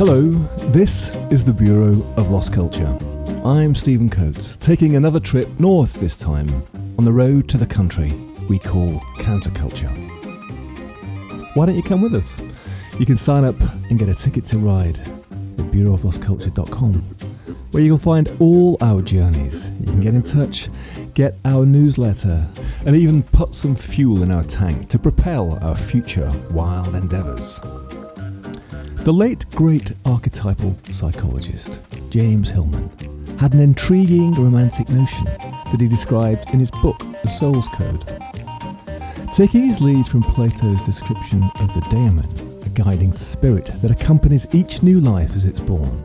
Hello, this is the Bureau of Lost Culture. I'm Stephen Coates, taking another trip north this time, on the road to the country we call counterculture. Why don't you come with us? You can sign up and get a ticket to ride at bureauoflostculture.com, where you can find all our journeys. You can get in touch, get our newsletter, and even put some fuel in our tank to propel our future wild endeavours. The late great archetypal psychologist James Hillman had an intriguing romantic notion that he described in his book The Soul's Code. Taking his lead from Plato's description of the daemon, a guiding spirit that accompanies each new life as it's born,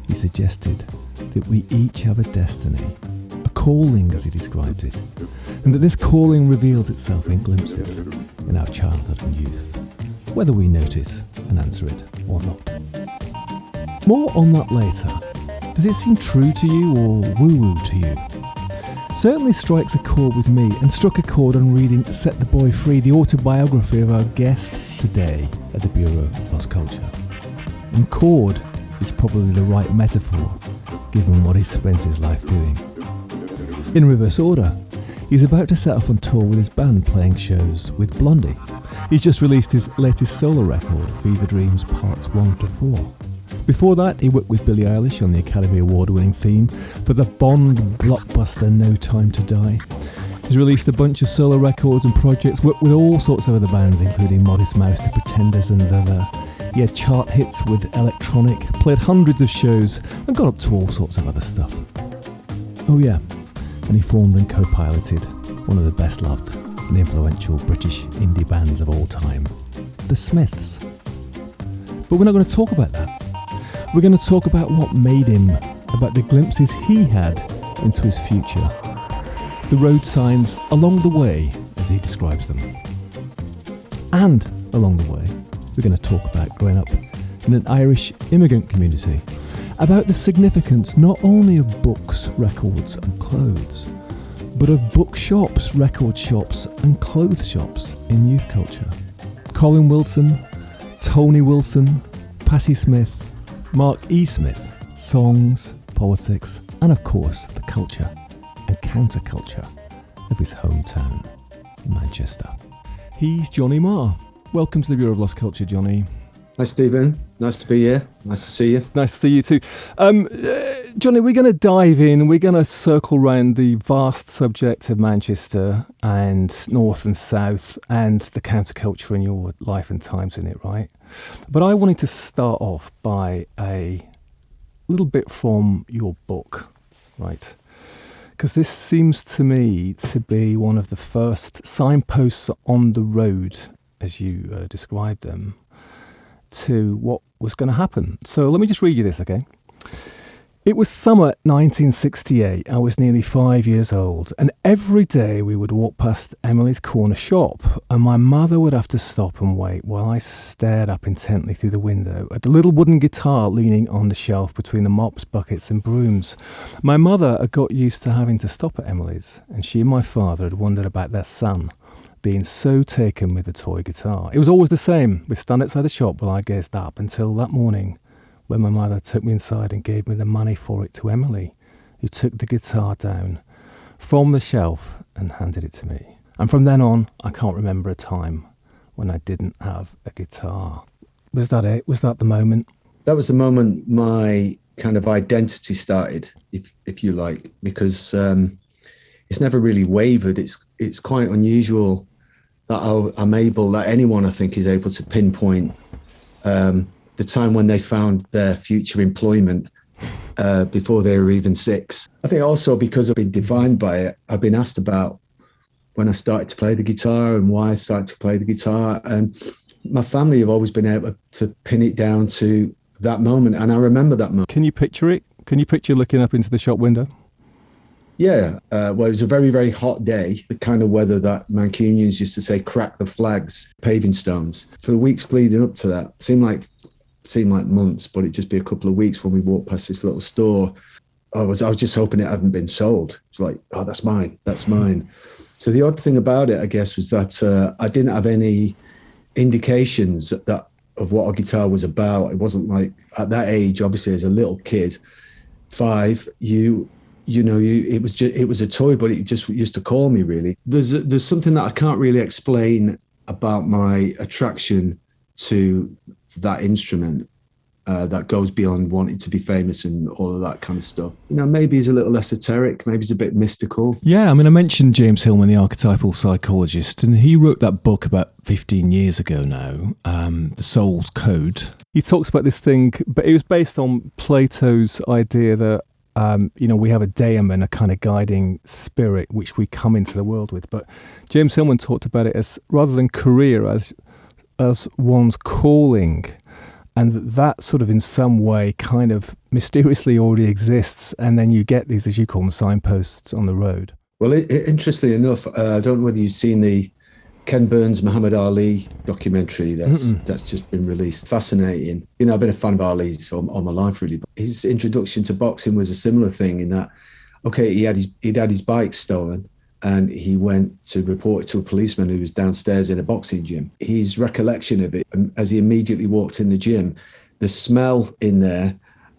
he suggested that we each have a destiny, a calling as he described it, and that this calling reveals itself in glimpses in our childhood and youth, whether we notice and answer it or not. More on that later. Does it seem true to you or woo-woo to you? Certainly strikes a chord with me, and struck a chord on reading Set the Boy Free, the autobiography of our guest today at the Bureau of Lost Culture. And chord is probably the right metaphor, given what he's spent his life doing. In reverse order, he's about to set off on tour with his band playing shows with Blondie. He's just released his latest solo record, Fever Dreams Parts 1 to 4. Before that, he worked with Billie Eilish on the Academy Award-winning theme for the Bond blockbuster No Time to Die. He's released a bunch of solo records and projects, worked with all sorts of other bands, including Modest Mouse, The Pretenders and other. He had chart hits with electronic, played hundreds of shows, and got up to all sorts of other stuff. Oh yeah, and he formed and co-piloted one of the best loved and influential British indie bands of all time, The Smiths. But we're not going to talk about that. We're going to talk about what made him, about the glimpses he had into his future, the road signs along the way, as he describes them. And along the way, we're going to talk about growing up in an Irish immigrant community, about the significance not only of books, records and clothes, but of bookshops, record shops and clothes shops in youth culture. Colin Wilson, Tony Wilson, Patti Smith, Mark E. Smith, songs, politics, and of course the culture and counterculture of his hometown, Manchester. He's Johnny Marr. Welcome to the Bureau of Lost Culture, Johnny. Hi, Stephen. Nice to be here. Nice to see you. Nice to see you too. Johnny, we're going to dive in. We're going to circle around the vast subject of Manchester and North and South and the counterculture in your life and times in it, right? But I wanted to start off by a little bit from your book, right? Because this seems to me to be one of the first signposts on the road, as you described them, to what was going to happen. So let me just read you this, okay? It was summer 1968. I was nearly 5 years old, and every day we would walk past Emily's corner shop, and my mother would have to stop and wait while I stared up intently through the window at the little wooden guitar leaning on the shelf between the mops, buckets and brooms. My mother had got used to having to stop at Emily's, and she and my father had wondered about their son being so taken with the toy guitar. It was always the same. We'd stand outside the shop while I gazed up until that morning when my mother took me inside and gave me the money for it to Emily, who took the guitar down from the shelf and handed it to me. And from then on, I can't remember a time when I didn't have a guitar. Was that it? Was that the moment? That was the moment my kind of identity started, if you like, because it's never really wavered. It's quite unusual that anyone I think is able to pinpoint the time when they found their future employment before they were even 6. I think also because I've been defined by it, I've been asked about when I started to play the guitar and why I started to play the guitar. And my family have always been able to pin it down to that moment. And I remember that moment. Can you picture it? Can you picture looking up into the shop window? Yeah, well, it was a very, very hot day, the kind of weather that Mancunians used to say, crack the flags, paving stones. For the weeks leading up to that, seemed like months, but it'd just be a couple of weeks when we walked past this little store. I was just hoping it hadn't been sold. It's like, oh, that's mine. So the odd thing about it, I guess, was that I didn't have any indications that of what a guitar was about. It wasn't like at that age, obviously as a little kid, 5, it was a toy, but it just used to call me, really. There's something that I can't really explain about my attraction to that instrument that goes beyond wanting to be famous and all of that kind of stuff. Maybe he's a little esoteric, maybe he's a bit mystical. Yeah, I mean, I mentioned James Hillman, the archetypal psychologist, and he wrote that book about 15 years ago now, The Soul's Code. He talks about this thing, but it was based on Plato's idea that we have a daemon, a kind of guiding spirit, which we come into the world with. But James Hillman talked about it as, rather than career, as one's calling, and that sort of in some way kind of mysteriously already exists, and then you get these, as you call them, signposts on the road. Well, interestingly enough, I don't know whether you've seen the Ken Burns Muhammad Ali documentary that's just been released. Fascinating. I've been a fan of Ali's all my life, really. But his introduction to boxing was a similar thing in that, okay, he'd had his bike stolen, and he went to report it to a policeman who was downstairs in a boxing gym. His recollection of it, as he immediately walked in the gym, the smell in there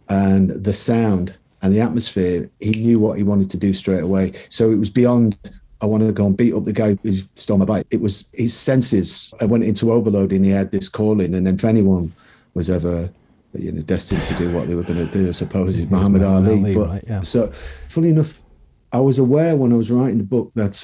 and the sound and the atmosphere, he knew what he wanted to do straight away. So it was beyond, I want to go and beat up the guy who stole my bike. It was his senses went into overload, and he had this calling. And then if anyone was ever destined to do what they were going to do, I suppose, is Muhammad Ali. But right, yeah. So funny enough, I was aware when I was writing the book that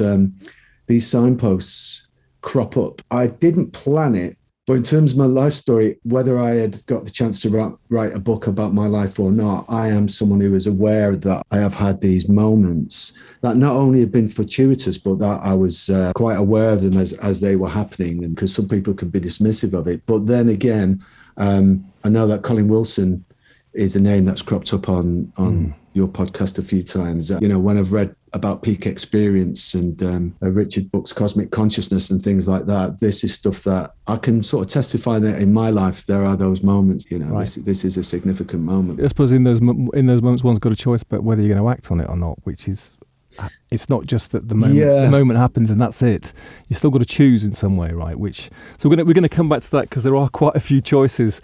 these signposts crop up. I didn't plan it, but in terms of my life story, whether I had got the chance to write a book about my life or not, I am someone who is aware that I have had these moments that not only have been fortuitous, but that I was quite aware of them as they were happening, and because some people could be dismissive of it. But then again, I know that Colin Wilson is a name that's cropped up on your podcast a few times. When I've read about peak experience and Richard Buck's cosmic consciousness and things like that, this is stuff that I can sort of testify that in my life there are those moments. Right. This is a significant moment. I suppose in those moments one's got a choice about whether you're going to act on it or not, which is, it's not just that the moment happens and that's it. You still got to choose in some way, right? So we're going to come back to that, because there are quite a few choices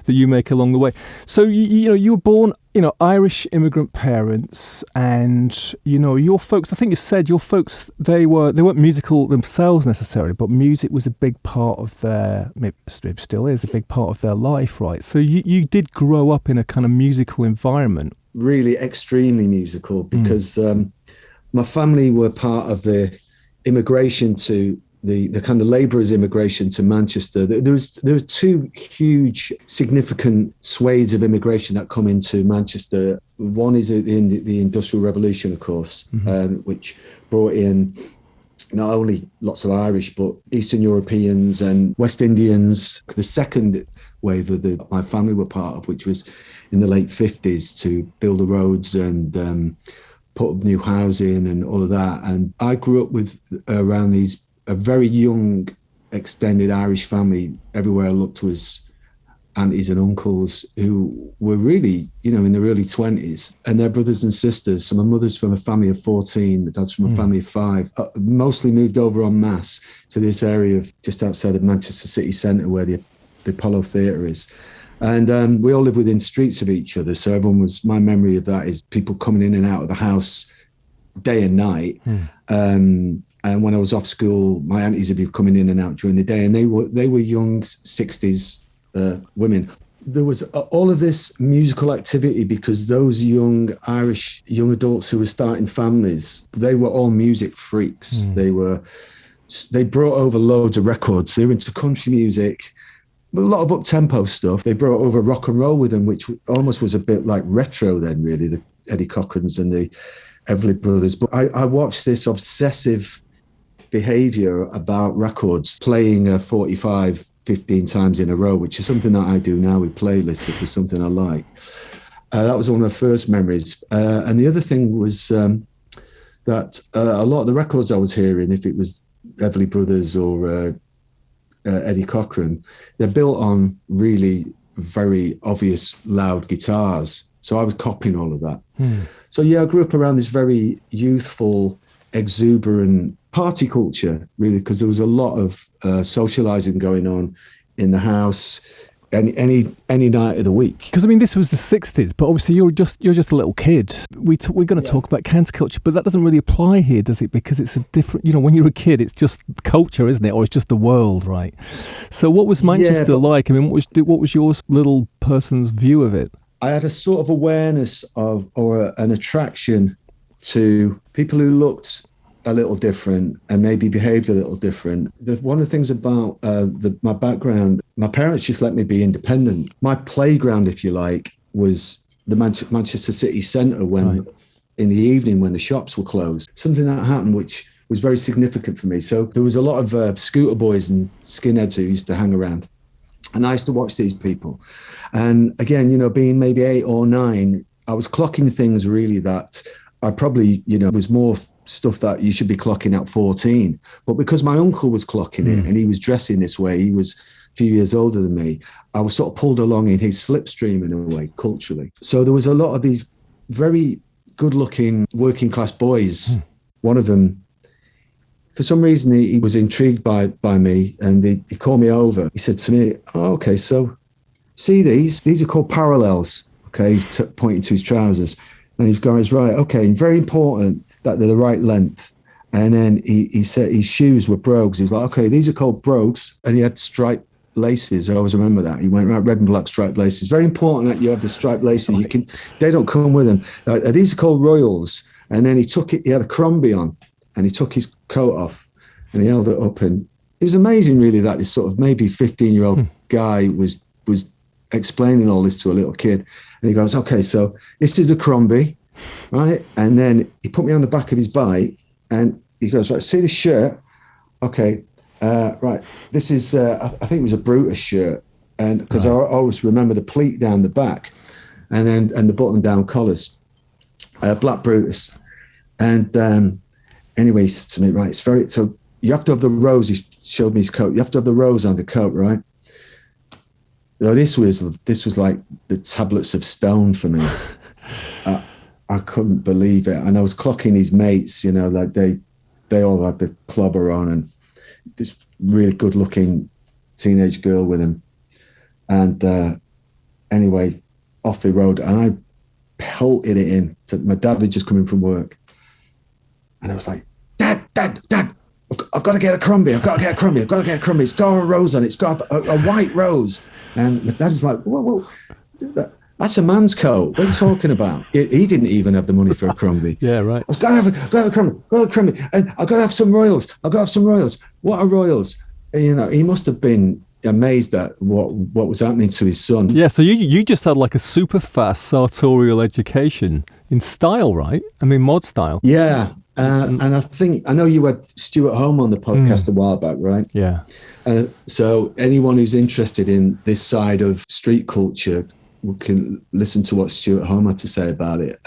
that you make along the way. So you were born, Irish immigrant parents, and your folks. I think you said your folks, they weren't musical themselves necessarily, but music was a big part of their, maybe still is a big part of their life, right? So you did grow up in a kind of musical environment. Really extremely musical, because my family were part of the immigration to the kind of labourers' immigration to Manchester. There was 2 huge, significant swathes of immigration that come into Manchester. One is the Industrial Revolution, of course, which brought in not only lots of Irish, but Eastern Europeans and West Indians. The second wave of my family were part of, which was in the late 50s, to build the roads and put up new housing and all of that. And I grew up with around a very young, extended Irish family. Everywhere I looked was aunties and uncles who were really, in their early 20s, and their brothers and sisters. So my mother's from a family of 14, my dad's from a family of 5. Mostly moved over en masse to this area of just outside of Manchester city centre, where the Apollo Theatre is. And we all live within streets of each other. So my memory of that is people coming in and out of the house day and night. And when I was off school, my aunties would be coming in and out during the day, and they were young 60s women. There was all of this musical activity because those young Irish young adults who were starting families, they were all music freaks. They brought over loads of records. They were into country music, a lot of up-tempo stuff. They brought over rock and roll with them, which almost was a bit like retro then, really, the Eddie Cochrans and the Everly Brothers. But I watched this obsessive behavior about records, playing a 45 15 times in a row, which is something that I do now with playlists if there's something I like. That was one of the first memories. And the other thing was that a lot of the records I was hearing, if it was Everly Brothers or Eddie Cochran, they're built on really very obvious loud guitars. So I was copying all of that. So yeah, I grew up around this very youthful, exuberant party culture, really, because there was a lot of socializing going on in the house. any night of the week. Because I mean, this was the 60s, but obviously you're just a little kid. We're going to talk about counterculture, but that doesn't really apply here, does it? Because it's a different, when you're a kid, it's just culture, isn't it? Or it's just the world, right? So what was Manchester like? I mean, what was your little person's view of it? I had a sort of awareness of, or an attraction to people who looked a little different and maybe behaved a little different. One of the things about my background, my parents just let me be independent. My playground, if you like, was the Manchester City Centre when, in the evening when the shops were closed. Something that happened which was very significant for me. So there was a lot of scooter boys and skinheads who used to hang around. And I used to watch these people. And again, being maybe 8 or 9, I was clocking things really that I probably, was more stuff that you should be clocking at 14. But because my uncle was clocking it and he was dressing this way, he was a few years older than me, I was sort of pulled along in his slipstream in a way, culturally. So there was a lot of these very good-looking working class boys. One of them, for some reason, he was intrigued by me, and he called me over. He said to me, "Oh, okay, so see these are called parallels." Okay, he's pointing to his trousers. And he's going, right, okay, very important that they're the right length. And then he said his shoes were brogues. He's like, okay, these are called brogues. And he had striped laces. I always remember that. He went right, red and black striped laces. Very important that you have the striped laces. They don't come with them. These are called royals. And then he had a Crombie on, and he took his coat off and he held it up. And it was amazing, really, that this sort of maybe 15-year-old guy was explaining all this to a little kid. And he goes, okay, so this is a Crombie, right? And then he put me on the back of his bike and he goes, right, see this shirt? Okay, right, this is, I think it was a Brutus shirt. And because I always remember the pleat down the back and the button down collars, black Brutus. And anyway, he said to me, right, so you have to have the rose. He showed me his coat. You have to have the rose on the coat, right? No, this was like the tablets of stone for me. I couldn't believe it. And I was clocking his mates, like they all had the clobber on, and this really good looking teenage girl with him. And anyway, off the road, and I pelted it in. So my dad had just come in from work. And I was like, Dad, I've got to get a Crombie. It's got a rose on it. It's got a white rose. And my dad was like, whoa, that's a man's coat. What are you talking about? He didn't even have the money for a Crombie. Yeah, right. I've got to have a Crombie. And I've got to have some royals. What are royals? And, he must have been amazed at what was happening to his son. Yeah, so you just had like a super fast sartorial education in style, right? I mean, mod style. Yeah. And I know you had Stuart Home on the podcast a while back, right? Yeah. So anyone who's interested in this side of street culture can listen to what Stuart Home had to say about it.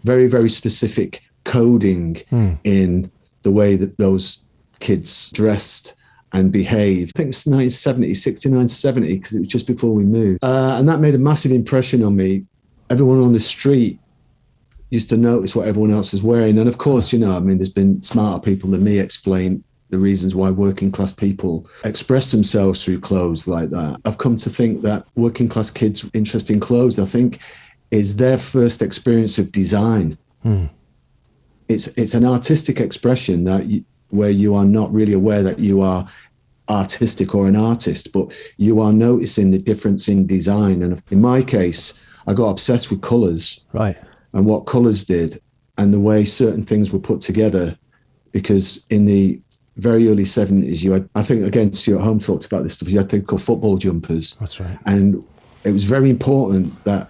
Very, very specific coding in the way that those kids dressed and behaved. I think it was 69, 70, because it was just before we moved. And that made a massive impression on me. Everyone on the street used to notice what everyone else was wearing. And of course, there's been smarter people than me explain the reasons why working class people express themselves through clothes like that. I've come to think that working class kids' interest in clothes, I think, is their first experience of design. It's an artistic expression where you are not really aware that you are artistic or an artist, but you are noticing the difference in design. And in my case, I got obsessed with colours. Right. And what colours did and the way certain things were put together, because in the very early 70s, you had, I think, again, Stuart Home talked about this stuff, you had things called football jumpers. That's right. And it was very important that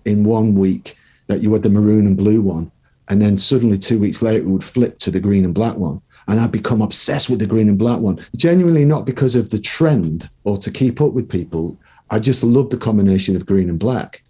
in 1 week that you had the maroon and blue one, and then suddenly 2 weeks later, it would flip to the green and black one. And I'd become obsessed with the green and black one, genuinely not because of the trend or to keep up with people. I just loved the combination of green and black.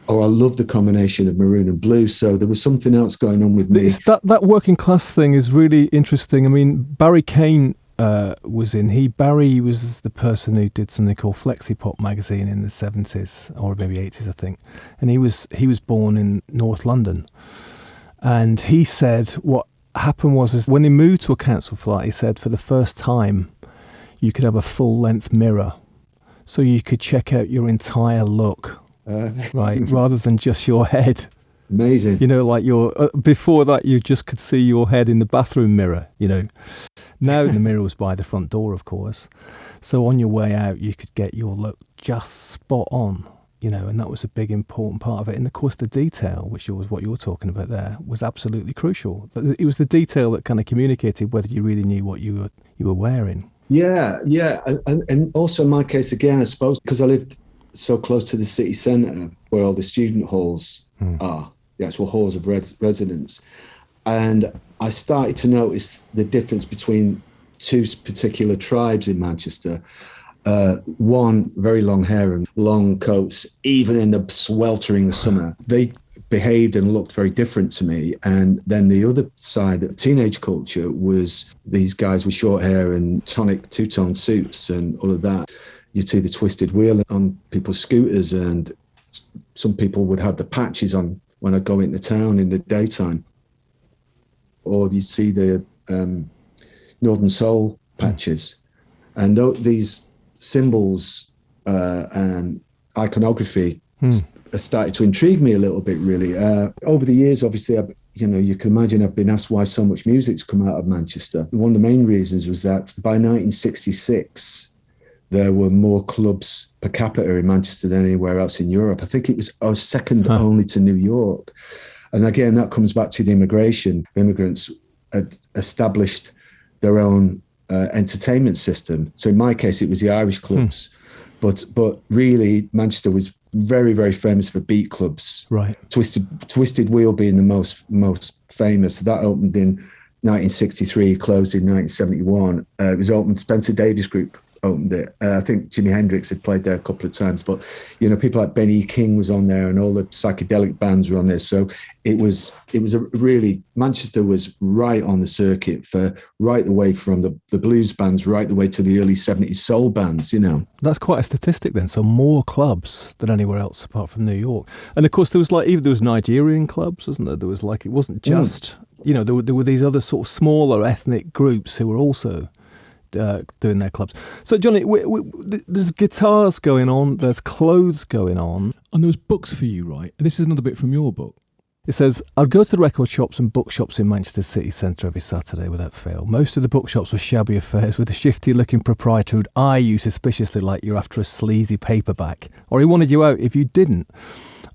Or I love the combination of maroon and blue. So there was something else going on with me. That working class thing is really interesting. I mean, Barry Kane was in. Barry was the person who did something called Flexi Pop magazine in the 70s or maybe 80s, I think. And he was born in North London. And he said what happened was when he moved to a council flat, he said for the first time you could have a full length mirror. So you could check out your entire look, right, rather than just your head. Amazing. You know, like before that, you just could see your head in the bathroom mirror, you know. Now the mirror was by the front door, of course. So on your way out, you could get your look just spot on, you know, and that was a big important part of it. And of course, the detail, which was what you were talking about there, was absolutely crucial. It was the detail that kind of communicated whether you really knew what you were wearing. Yeah. And also in my case, again, I suppose, because I lived so close to the city centre where all the student halls are, the actual halls of residence. And I started to notice the difference between two particular tribes in Manchester. One, very long hair and long coats, even in the sweltering summer. They behaved and looked very different to me. And then the other side of teenage culture was these guys with short hair and tonic two-tone suits and all of that. You'd see the twisted wheel on people's scooters, and some people would have the patches on when I go into town in the daytime. Or you'd see the Northern Soul patches. And these symbols and iconography started to intrigue me a little bit, really. Over the years, obviously, you can imagine I've been asked why so much music's come out of Manchester. One of the main reasons was that by 1966, there were more clubs per capita in Manchester than anywhere else in Europe. I think it was second only to New York. And again, that comes back to the immigration. Immigrants had established their own entertainment system. So in my case, it was the Irish clubs. But really, Manchester was very, very famous for beat clubs. Right. Twisted Wheel being the most famous. That opened in 1963, closed in 1971. It was opened, Spencer Davis Group opened it. I think Jimi Hendrix had played there a couple of times, but people like Benny King was on there, and all the psychedelic bands were on there. So it was a really, Manchester was right on the circuit for right the way from the blues bands right the way to the early 70s soul bands, That's quite a statistic then. So more clubs than anywhere else apart from New York. And of course there was Nigerian clubs, wasn't there? There was it wasn't just, there were these other sort of smaller ethnic groups who were also doing their clubs. So Johnny, there's guitars going on, there's clothes going on, and there was books for you, right? And this is another bit from your book. It says, I'd go to the record shops and bookshops in Manchester city centre every Saturday without fail. Most of the bookshops were shabby affairs with a shifty-looking proprietor who'd eye you suspiciously like you're after a sleazy paperback, or he wanted you out if you didn't.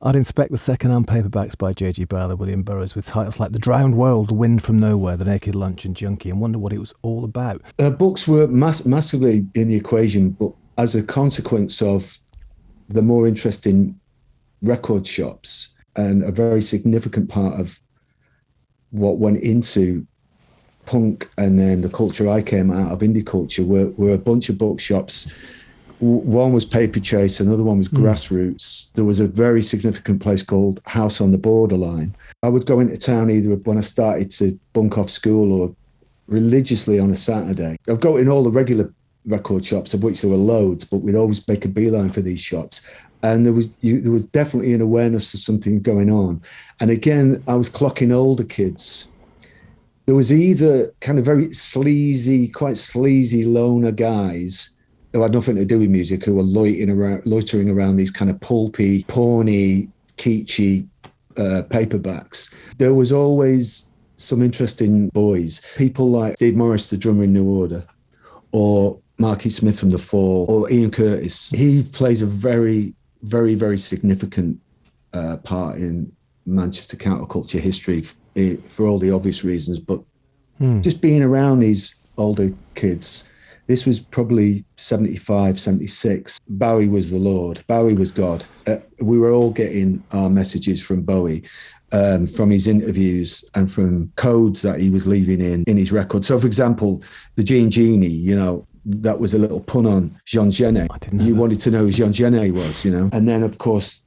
I'd inspect the second-hand paperbacks by J.G. Ballard, William Burroughs, with titles like The Drowned World, The Wind from Nowhere, The Naked Lunch and Junkie, and wonder what it was all about. Books were massively in the equation, but as a consequence of the more interesting record shops, and a very significant part of what went into punk and then the culture I came out of, indie culture, were a bunch of bookshops. One was Paper Chase, another one was Grassroots. There was a very significant place called House on the Borderline. I would go into town either when I started to bunk off school or religiously on a Saturday. I'd go in all the regular record shops, of which there were loads, but we'd always make a beeline for these shops. And there was definitely an awareness of something going on. And again, I was clocking older kids. There was either kind of very quite sleazy loner guys who had nothing to do with music, who were loitering around these kind of pulpy, porny, kitschy paperbacks. There was always some interesting boys, people like Dave Morris, the drummer in New Order, or Marky Smith from The Fall, or Ian Curtis. He plays a very, very, very significant part in Manchester counterculture history for all the obvious reasons, but just being around these older kids. This was probably 75, 76. Bowie was the Lord. Bowie was God. We were all getting our messages from Bowie, from his interviews and from codes that he was leaving in his record. So, for example, the Jean Genie, that was a little pun on Jean Genet. You wanted to know who Jean Genet was, And then, of course,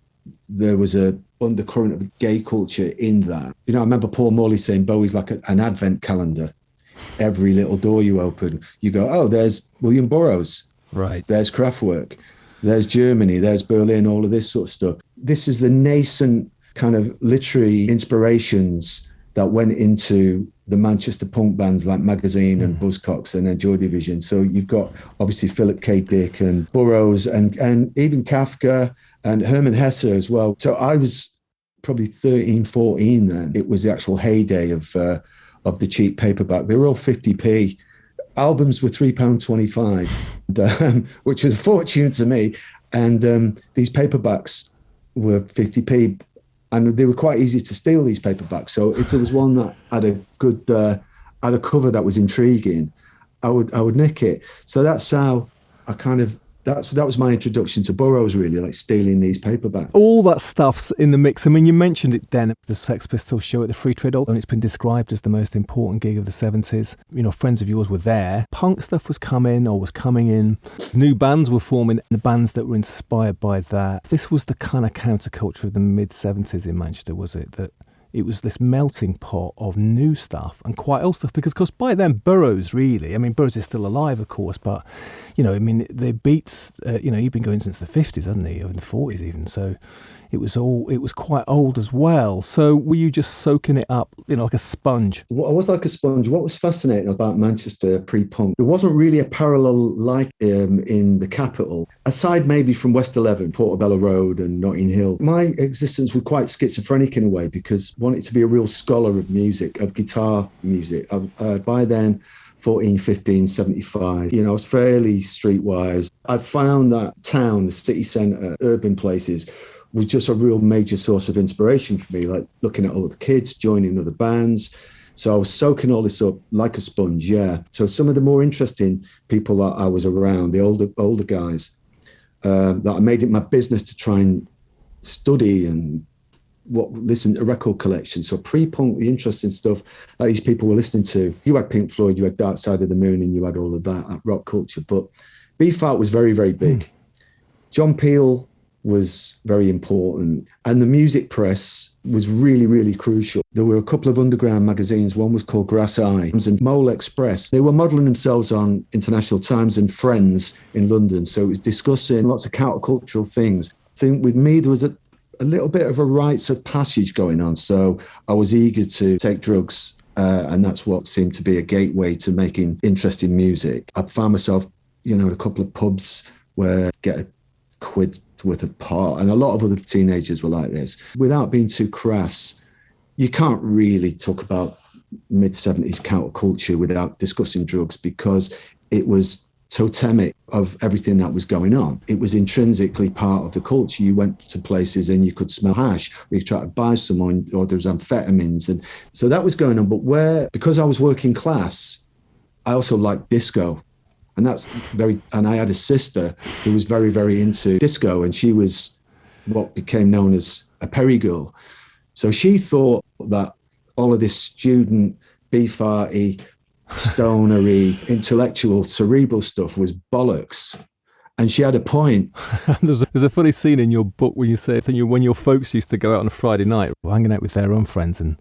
there was a undercurrent of gay culture in that. I remember Paul Morley saying Bowie's like an advent calendar. Every little door you open, you go, oh, there's William Burroughs. Right. There's Kraftwerk. There's Germany. There's Berlin, all of this sort of stuff. This is the nascent kind of literary inspirations that went into the Manchester punk bands like Magazine and Buzzcocks and then Joy Division. So you've got obviously Philip K. Dick and Burroughs and even Kafka and Hermann Hesse as well. So I was probably 13, 14 then. It was the actual heyday of the cheap paperback. They were all 50p. Albums were £3.25, which was a fortune to me. And these paperbacks were 50p. And they were quite easy to steal, these paperbacks. So if there was one that had a good, had a cover that was intriguing, I would nick it. So that's how I kind of, that was my introduction to Burroughs, really, like stealing these paperbacks. All that stuff's in the mix. I mean, you mentioned it then, the Sex Pistols show at the Free Trade Hall, and it's been described as the most important gig of the 70s. You know, friends of yours were there. Punk stuff was coming in. New bands were forming, the bands that were inspired by that. This was the kind of counterculture of the mid-70s in Manchester, was it? That it was this melting pot of new stuff and quite old stuff, because of course by then Burroughs is still alive, of course, but you know, I mean, the beats, he'd been going since the 50s, hadn't he, or in the 40s even, so it was quite old as well. So were you just soaking it up, like a sponge? I was like a sponge. What was fascinating about Manchester pre-punk, there wasn't really a parallel like in the capital, aside maybe from West 11, Portobello Road and Notting Hill. My existence was quite schizophrenic in a way, because I wanted to be a real scholar of music, of guitar music. By then, 14, 15, 75, I was fairly streetwise. I found that town, the city centre, urban places, was just a real major source of inspiration for me, like looking at all the kids, joining other bands. So I was soaking all this up like a sponge, yeah. So some of the more interesting people that I was around, the older guys, that I made it my business to try and study and listen to record collections. So pre-punk, the interesting stuff that these people were listening to. You had Pink Floyd, you had Dark Side of the Moon, and you had all of that rock culture. But Beefheart was very, very big. John Peel was very important. And the music press was really, really crucial. There were a couple of underground magazines. One was called Grass Eye and Mole Express. They were modelling themselves on International Times and Friends in London. So it was discussing lots of countercultural things. I think with me, there was a little bit of a rites of passage going on. So I was eager to take drugs, and that's what seemed to be a gateway to making interesting music. I found myself, a couple of pubs where I'd get a quid worth of pot, and a lot of other teenagers were like this. Without being too crass, you can't really talk about mid-70s counterculture without discussing drugs, because it was totemic of everything that was going on. It was intrinsically part of the culture. You went to places and you could smell hash, or you tried to buy someone, or there was amphetamines, and so that was going on. But because I was working class, I also liked disco. And and I had a sister who was very, very into disco, and she was what became known as a Perry girl. So she thought that all of this student, beef-arty, stonery, intellectual, cerebral stuff was bollocks. And she had a point. There's a funny scene in your book where you say when your folks used to go out on a Friday night, hanging out with their own friends and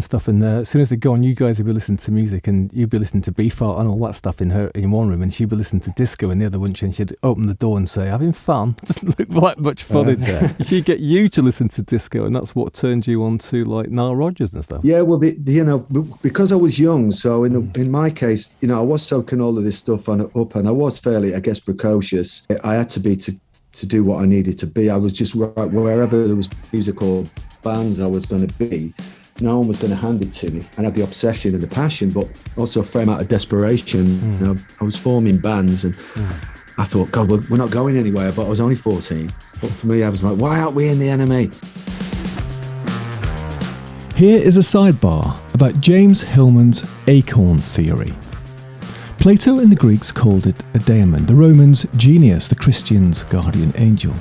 stuff, and as soon as they go on, you guys would be listening to music, and you'd be listening to Beefheart and all that stuff in one room, and she'd be listening to disco in the other one, and she'd open the door and say, "Having fun?" Just look like much fun in there. She'd get you to listen to disco, and that's what turned you on to like Nile Rodgers and stuff. Yeah, well, because I was young, so in my case, I was soaking all of this stuff up, and I was fairly, I guess, precocious. I had to be to do what I needed to be. I was just wherever there was musical bands, I was going to be. No one was going to hand it to me. I had the obsession and the passion, but also a fair amount of desperation. I was forming bands, and I thought, God, we're not going anywhere. But I was only 14. But for me, I was like, why aren't we in the enemy? Here is a sidebar about James Hillman's acorn theory. Plato and the Greeks called it a daemon, the Romans genius, the Christians guardian angel.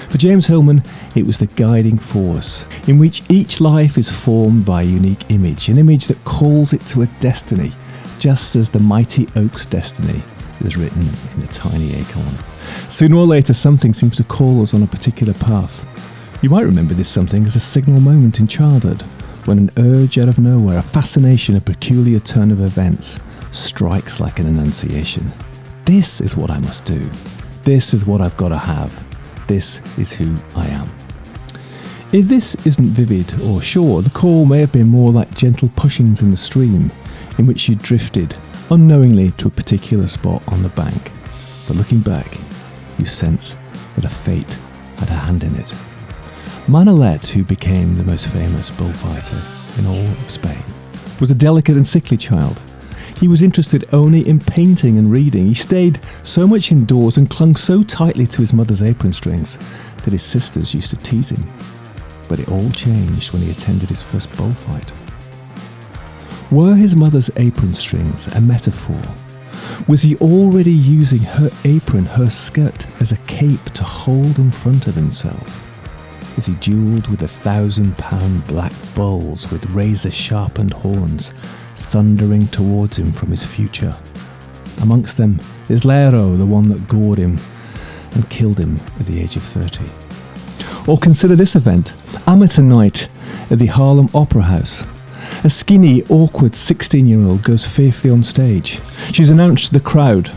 For James Hillman, it was the guiding force in which each life is formed by a unique image, an image that calls it to a destiny, just as the mighty oak's destiny is written in the tiny acorn. Sooner or later, something seems to call us on a particular path. You might remember this something as a signal moment in childhood, when an urge out of nowhere, a fascination, a peculiar turn of events, strikes like an annunciation. This is what I must do. This is what I've got to have. This is who I am. If this isn't vivid or sure, the call may have been more like gentle pushings in the stream, in which you drifted unknowingly to a particular spot on the bank. But looking back, you sense that a fate had a hand in it. Manalet, who became the most famous bullfighter in all of Spain, was a delicate and sickly child. He was interested only in painting and reading. He stayed so much indoors and clung so tightly to his mother's apron strings that his sisters used to tease him. But it all changed when he attended his first bullfight. Were his mother's apron strings a metaphor? Was he already using her apron, her skirt, as a cape to hold in front of himself? As he duelled with 1,000-pound black bulls with razor-sharpened horns, thundering towards him from his future. Amongst them is Lero, the one that gored him and killed him at the age of 30. Or consider this event, amateur night at the Harlem Opera House. A skinny, awkward 16-year-old goes fearfully on stage. She's announced to the crowd,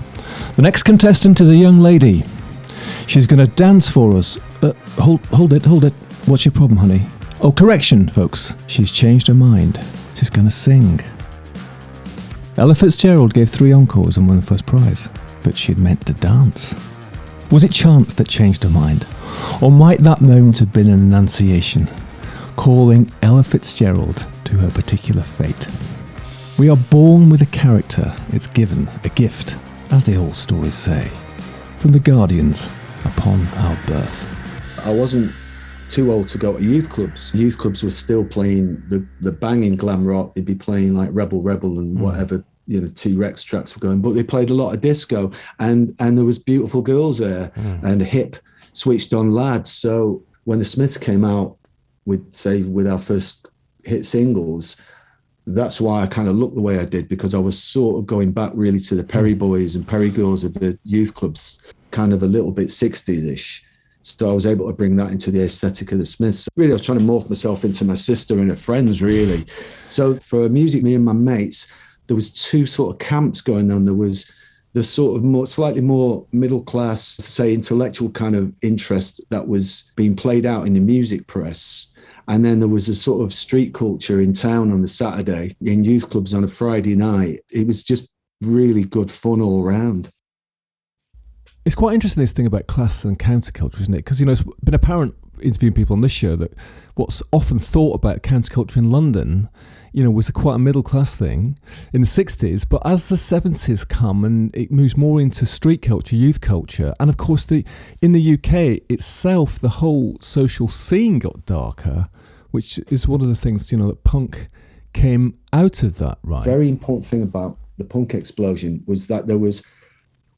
"The next contestant is a young lady. She's going to dance for us." Hold it. What's your problem, honey? Oh, correction, folks. She's changed her mind. She's going to sing. Ella Fitzgerald gave 3 encores and won the first prize, but she'd meant to dance. Was it chance that changed her mind? Or might that moment have been an annunciation, calling Ella Fitzgerald to her particular fate? We are born with a character, it's given, a gift, as the old stories say, from the guardians upon our birth. I wasn't too old to go to youth clubs. Youth clubs were still playing the banging glam rock. They'd be playing like Rebel and whatever, T-Rex tracks were going, but they played a lot of disco and there was beautiful girls there and hip, switched on lads. So when the Smiths came out with our first hit singles, that's why I kind of looked the way I did, because I was sort of going back really to the Perry boys and Perry girls of the youth clubs, kind of a little bit 60s-ish. So I was able to bring that into the aesthetic of the Smiths. Really, I was trying to morph myself into my sister and her friends, really. So for music, me and my mates, there was 2 sort of camps going on. There was the sort of slightly more middle class, say, intellectual kind of interest that was being played out in the music press. And then there was a sort of street culture in town on the Saturday, in youth clubs on a Friday night. It was just really good fun all around. It's quite interesting, this thing about class and counterculture, isn't it? Because, it's been apparent interviewing people on this show that what's often thought about counterculture in London, was quite a middle class thing in the 60s. But as the 70s come and it moves more into street culture, youth culture, and of course in the UK itself, the whole social scene got darker, which is one of the things, that punk came out of that, right? Very important thing about the punk explosion was that there was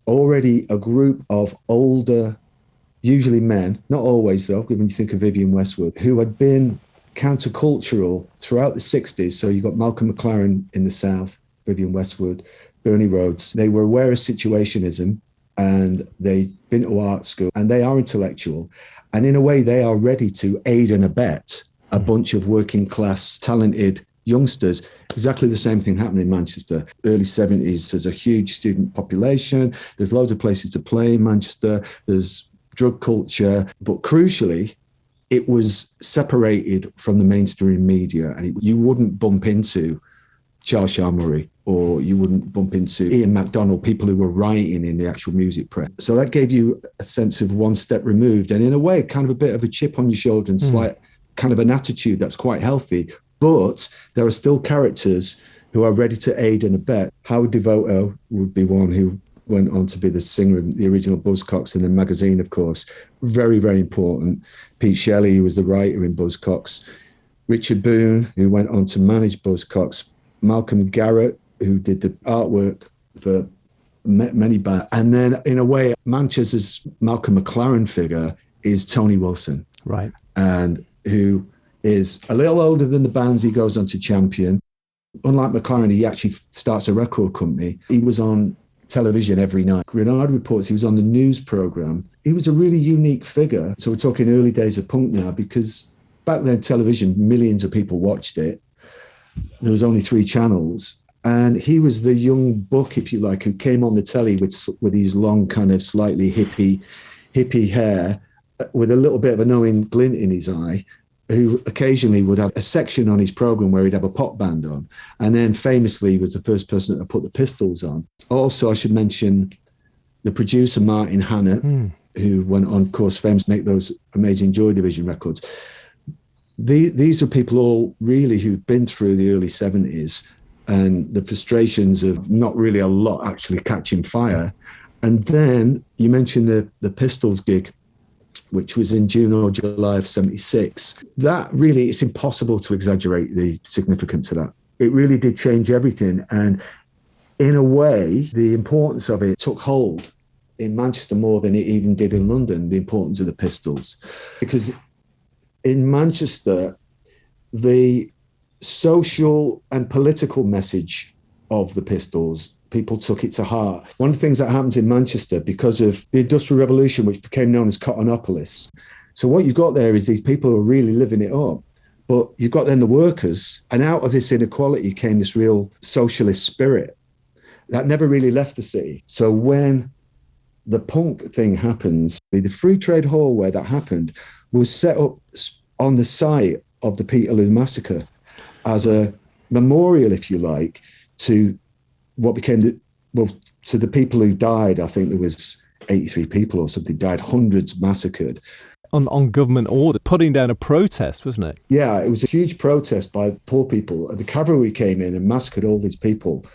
already a group of older, usually men, not always though, when you think of Vivienne Westwood, who had been countercultural throughout the 60s. So you got Malcolm McLaren in the South, Vivienne Westwood, Bernie Rhodes. They were aware of situationism and they'd been to art school and they are intellectual. And in a way, they are ready to aid and abet a bunch of working class, talented youngsters. Exactly the same thing happened in Manchester. Early 70s, there's a huge student population. There's loads of places to play in Manchester. There's drug culture. But crucially, it was separated from the mainstream media. And you wouldn't bump into Charles Shaar Murray or you wouldn't bump into Ian MacDonald, people who were writing in the actual music press. So that gave you a sense of one step removed. And in a way, kind of a bit of a chip on your shoulder and slight kind of an attitude that's quite healthy. But there are still characters who are ready to aid and abet. Howard Devoto would be one who went on to be the singer of the original Buzzcocks in the magazine, of course. Very, very important. Pete Shelley, who was the writer in Buzzcocks. Richard Boone, who went on to manage Buzzcocks. Malcolm Garrett, who did the artwork for many bands. And then, in a way, Manchester's Malcolm McLaren figure is Tony Wilson. Right. And who is a little older than the bands he goes on to champion. Unlike McLaren, he actually starts a record company. He was on television every night. Grenard reports he was on the news program. He was a really unique figure. So we're talking early days of punk now, because back then television, millions of people watched it. There was only 3 channels. And he was the young buck, if you like, who came on the telly with his long kind of slightly hippie hair, with a little bit of a knowing glint in his eye, who occasionally would have a section on his program where he'd have a pop band on, and then famously was the first person to put the Pistols on. Also, I should mention the producer Martin Hannett, who went on, of course, famous to make those amazing Joy Division records. These are people all really who've been through the early 70s and the frustrations of not really a lot actually catching fire. And then you mentioned the Pistols gig, which was in June or July of 76. That really, it's impossible to exaggerate the significance of that. It really did change everything. And in a way, the importance of it took hold in Manchester more than it even did in London, the importance of the Pistols. Because in Manchester, the social and political message of the Pistols, people took it to heart. One of the things that happens in Manchester because of the Industrial Revolution, which became known as Cottonopolis. So what you've got there is these people are really living it up. But you've got then the workers, and out of this inequality came this real socialist spirit that never really left the city. So when the punk thing happens, the Free Trade Hall where that happened was set up on the site of the Peterloo Massacre as a memorial, if you like, to what became to the people who died. I think there was 83 people or something died, hundreds massacred. On government order, putting down a protest, wasn't it? Yeah, it was a huge protest by poor people. The cavalry came in and massacred all these people.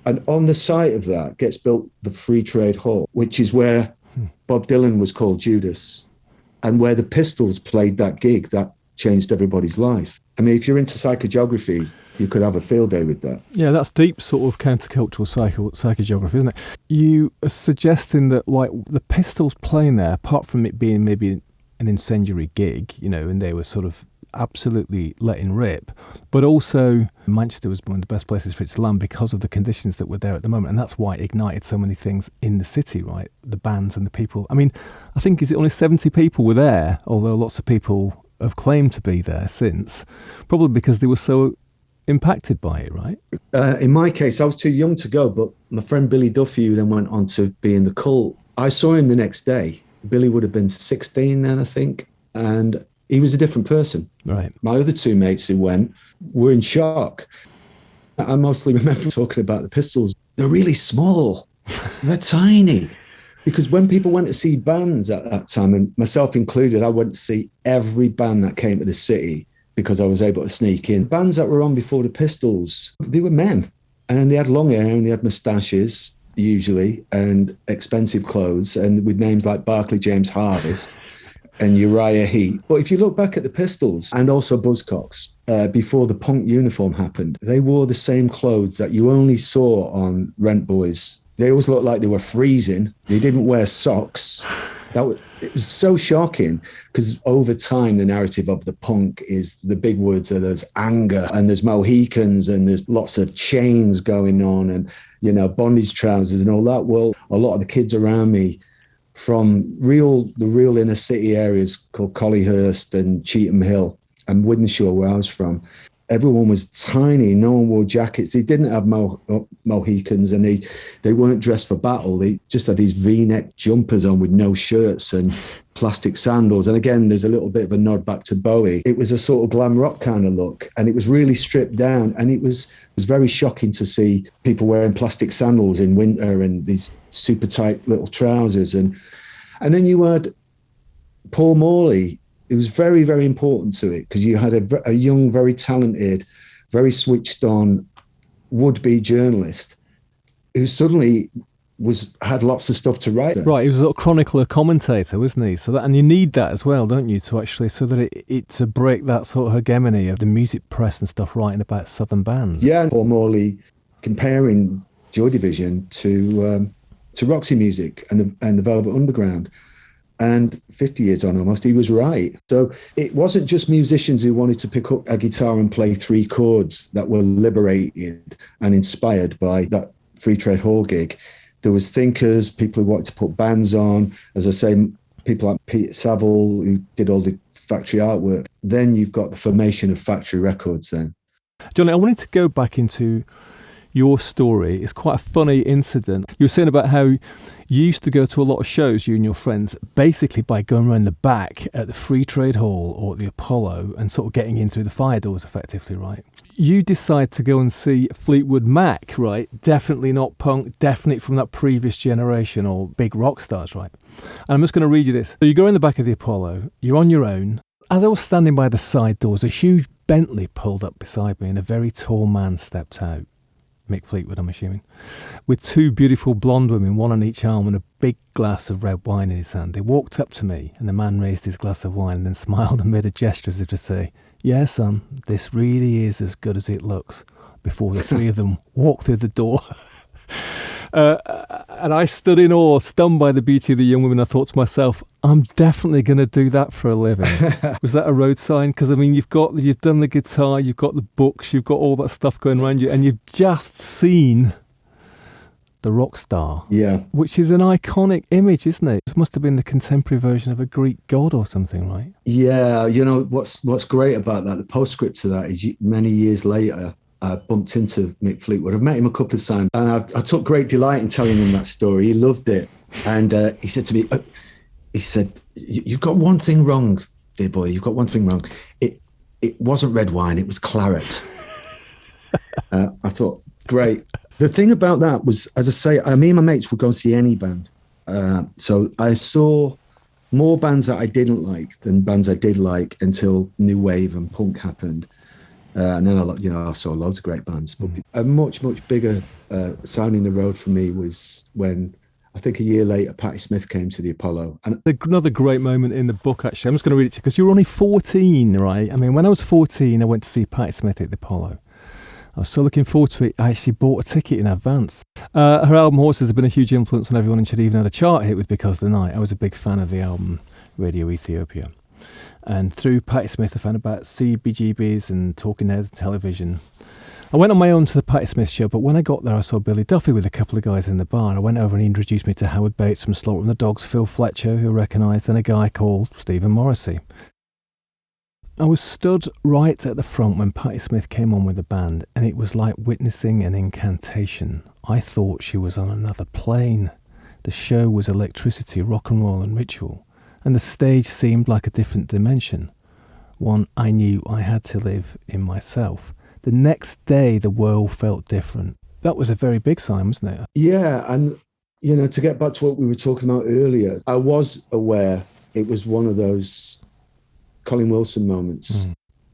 And on the site of that gets built the Free Trade Hall, which is where Bob Dylan was called Judas, and where the Pistols played that gig that changed everybody's life. I mean, if you're into psychogeography, you could have a field day with that. Yeah, that's deep sort of countercultural psychogeography, isn't it? You are suggesting that, like, the Pistols playing there, apart from it being maybe an incendiary gig, you know, and they were sort of absolutely letting rip, but also Manchester was one of the best places for it to land because of the conditions that were there at the moment, and that's why it ignited so many things in the city, right? The bands and the people. I mean, I think, is it only 70 people were there, although lots of people have claimed to be there since, probably because they were so impacted by it, right? In my case, I was too young to go, but my friend Billy Duffy, who then went on to be in the Cult, I saw him the next day. Billy would have been 16 then, I think, and he was a different person. Right. My other two mates who went were in shock. I mostly remember talking about the Pistols. They're really small. They're tiny. Because when people went to see bands at that time, and myself included, I went to see every band that came to the city because I was able to sneak in. Bands that were on before the Pistols, they were men. And they had long hair and they had moustaches, usually, and expensive clothes, and with names like Barclay James Harvest and Uriah Heep. But if you look back at the Pistols and also Buzzcocks, before the punk uniform happened, they wore the same clothes that you only saw on Rent Boys. They always looked like they were freezing. They didn't wear socks. It was so shocking because over time, the narrative of the punk is the big words are there's anger and there's Mohicans and there's lots of chains going on and, you know, bondage trousers and all that. Well, a lot of the kids around me from the real inner city areas called Collyhurst and Cheetham Hill and Wythenshawe, where I was from, everyone was tiny. No one wore jackets. They didn't have Mohicans and they weren't dressed for battle. They just had these V-neck jumpers on with no shirts and plastic sandals. And again, there's a little bit of a nod back to Bowie. It was a sort of glam rock kind of look, and it was really stripped down. And it was very shocking to see people wearing plastic sandals in winter and these super tight little trousers. And then you had Paul Morley. It was very, very important to it because you had a young, very talented, very switched on would-be journalist who suddenly had lots of stuff to write. Right, he was a little chronicler commentator, wasn't he? So that, and you need that as well, don't you, to actually, so that it to break that sort of hegemony of the music press and stuff writing about Southern bands. Yeah, Paul Morley comparing Joy Division to Roxy Music and the Velvet Underground. And 50 years on almost, he was right. So it wasn't just musicians who wanted to pick up a guitar and play three chords that were liberated and inspired by that Free Trade Hall gig. There was thinkers, people who wanted to put bands on. As I say, people like Pete Saville, who did all the factory artwork. Then you've got the formation of Factory Records then. Johnny, I wanted to go back into your story. It's quite a funny incident. You were saying about how you used to go to a lot of shows, you and your friends, basically by going around the back at the Free Trade Hall or at the Apollo and sort of getting in through the fire doors effectively, right? You decide to go and see Fleetwood Mac, right? Definitely not punk, definitely from that previous generation or big rock stars, right? And I'm just going to read you this. So you go in the back of the Apollo, you're on your own. As I was standing by the side doors, a huge Bentley pulled up beside me and a very tall man stepped out. Mick Fleetwood, I'm assuming, with two beautiful blonde women, one on each arm and a big glass of red wine in his hand. They walked up to me and the man raised his glass of wine and then smiled and made a gesture as if to say, "Yeah, son, this really is as good as it looks," before the three of them walked through the door. And I stood in awe, stunned by the beauty of the young women. I thought to myself, I'm definitely going to do that for a living. Was that a road sign? Because, I mean, you've done the guitar, you've got the books, you've got all that stuff going around you, and you've just seen the rock star. Yeah. Which is an iconic image, isn't it? It must have been the contemporary version of a Greek god or something, right? Yeah. You know, what's great about that, the postscript to that is many years later, I bumped into Mick Fleetwood. I've met him a couple of times and I took great delight in telling him that story. He loved it. And he said to me, you've got one thing wrong, dear boy. You've got one thing wrong. It wasn't red wine. It was claret. I thought, great. The thing about that was, as I say, me and my mates would go and see any band. So I saw more bands that I didn't like than bands I did like until New Wave and punk happened. And then I saw loads of great bands, but a much bigger sign in the road for me was when I think a year later Patti Smith came to the Apollo. And another great moment in the book, actually. I'm just going to read it to you because you were only 14, right? I mean, when I was 14, I went to see Patti Smith at the Apollo. I was so looking forward to it. I actually bought a ticket in advance. Her album Horses has been a huge influence on everyone, and she'd even had a chart hit with Because of the Night. I was a big fan of the album Radio Ethiopia. And through Patti Smith, I found about CBGBs and Talking Heads and television. I went on my own to the Patti Smith show, but when I got there, I saw Billy Duffy with a couple of guys in the bar. I went over and he introduced me to Howard Bates from Slaughter and the Dogs, Phil Fletcher, who I recognised, and a guy called Stephen Morrissey. I was stood right at the front when Patti Smith came on with the band, and it was like witnessing an incantation. I thought she was on another plane. The show was electricity, rock and roll and ritual. And the stage seemed like a different dimension, one I knew I had to live in myself. The next day, the world felt different. That was a very big sign, wasn't it? Yeah, and, to get back to what we were talking about earlier, I was aware it was one of those Colin Wilson moments.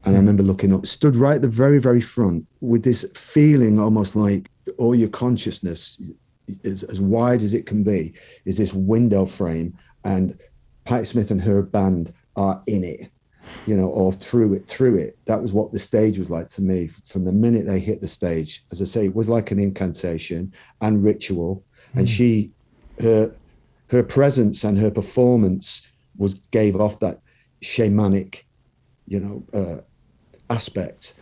And I remember looking up, stood right at the very, very front with this feeling almost like all your consciousness, is as wide as it can be, is this window frame, and Patti Smith and her band are in it, or through it. That was what the stage was like to me. From the minute they hit the stage, as I say, it was like an incantation and ritual. And her presence and her performance gave off that shamanic, aspect.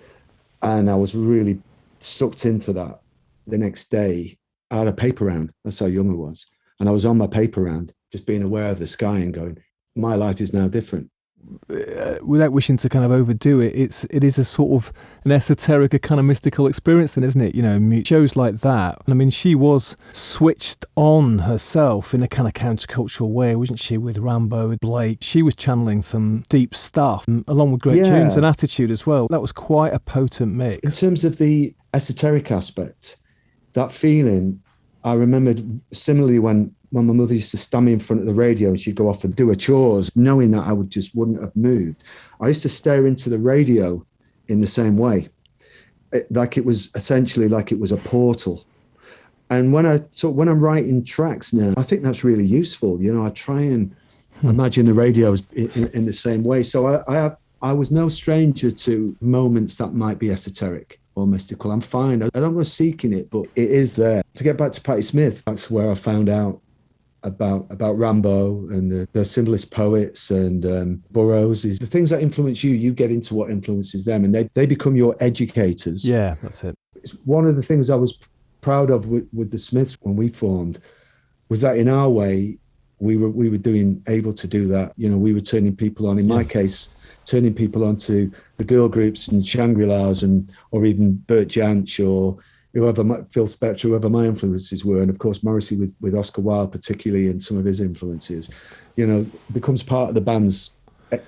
And I was really sucked into that. The next day, I had a paper round. That's how young I was. And I was on my paper round, just being aware of the sky and going, my life is now different. Without wishing to kind of overdo it, it is a sort of an esoteric, a kind of mystical experience then, isn't it? Shows like that. I mean, she was switched on herself in a kind of countercultural way, wasn't she, with Rambo, with Blake? She was channeling some deep stuff, along with great tunes and attitude as well. That was quite a potent mix. In terms of the esoteric aspect, that feeling, I remembered similarly when my mother used to stand me in front of the radio and she'd go off and do her chores, knowing that I wouldn't have moved. I used to stare into the radio in the same way, like it was essentially like it was a portal. And when I'm writing tracks now, I think that's really useful. I try and imagine the radio in the same way. So I was no stranger to moments that might be esoteric or mystical. I'm fine. I don't go seeking it, but it is there. To get back to Patti Smith, that's where I found out about Rambo and the symbolist poets and Burroughs. The things that influence you get into what influences them, and they become your educators. Yeah, that's it. It's one of the things I was proud of with the Smiths when we formed, was that in our way, we were able to do that. We were turning people on. In my case, turning people onto the girl groups and Shangri-Las or even Bert Jansch or Phil Spector, whoever my influences were, and of course Morrissey with Oscar Wilde, particularly, and some of his influences, becomes part of the band's,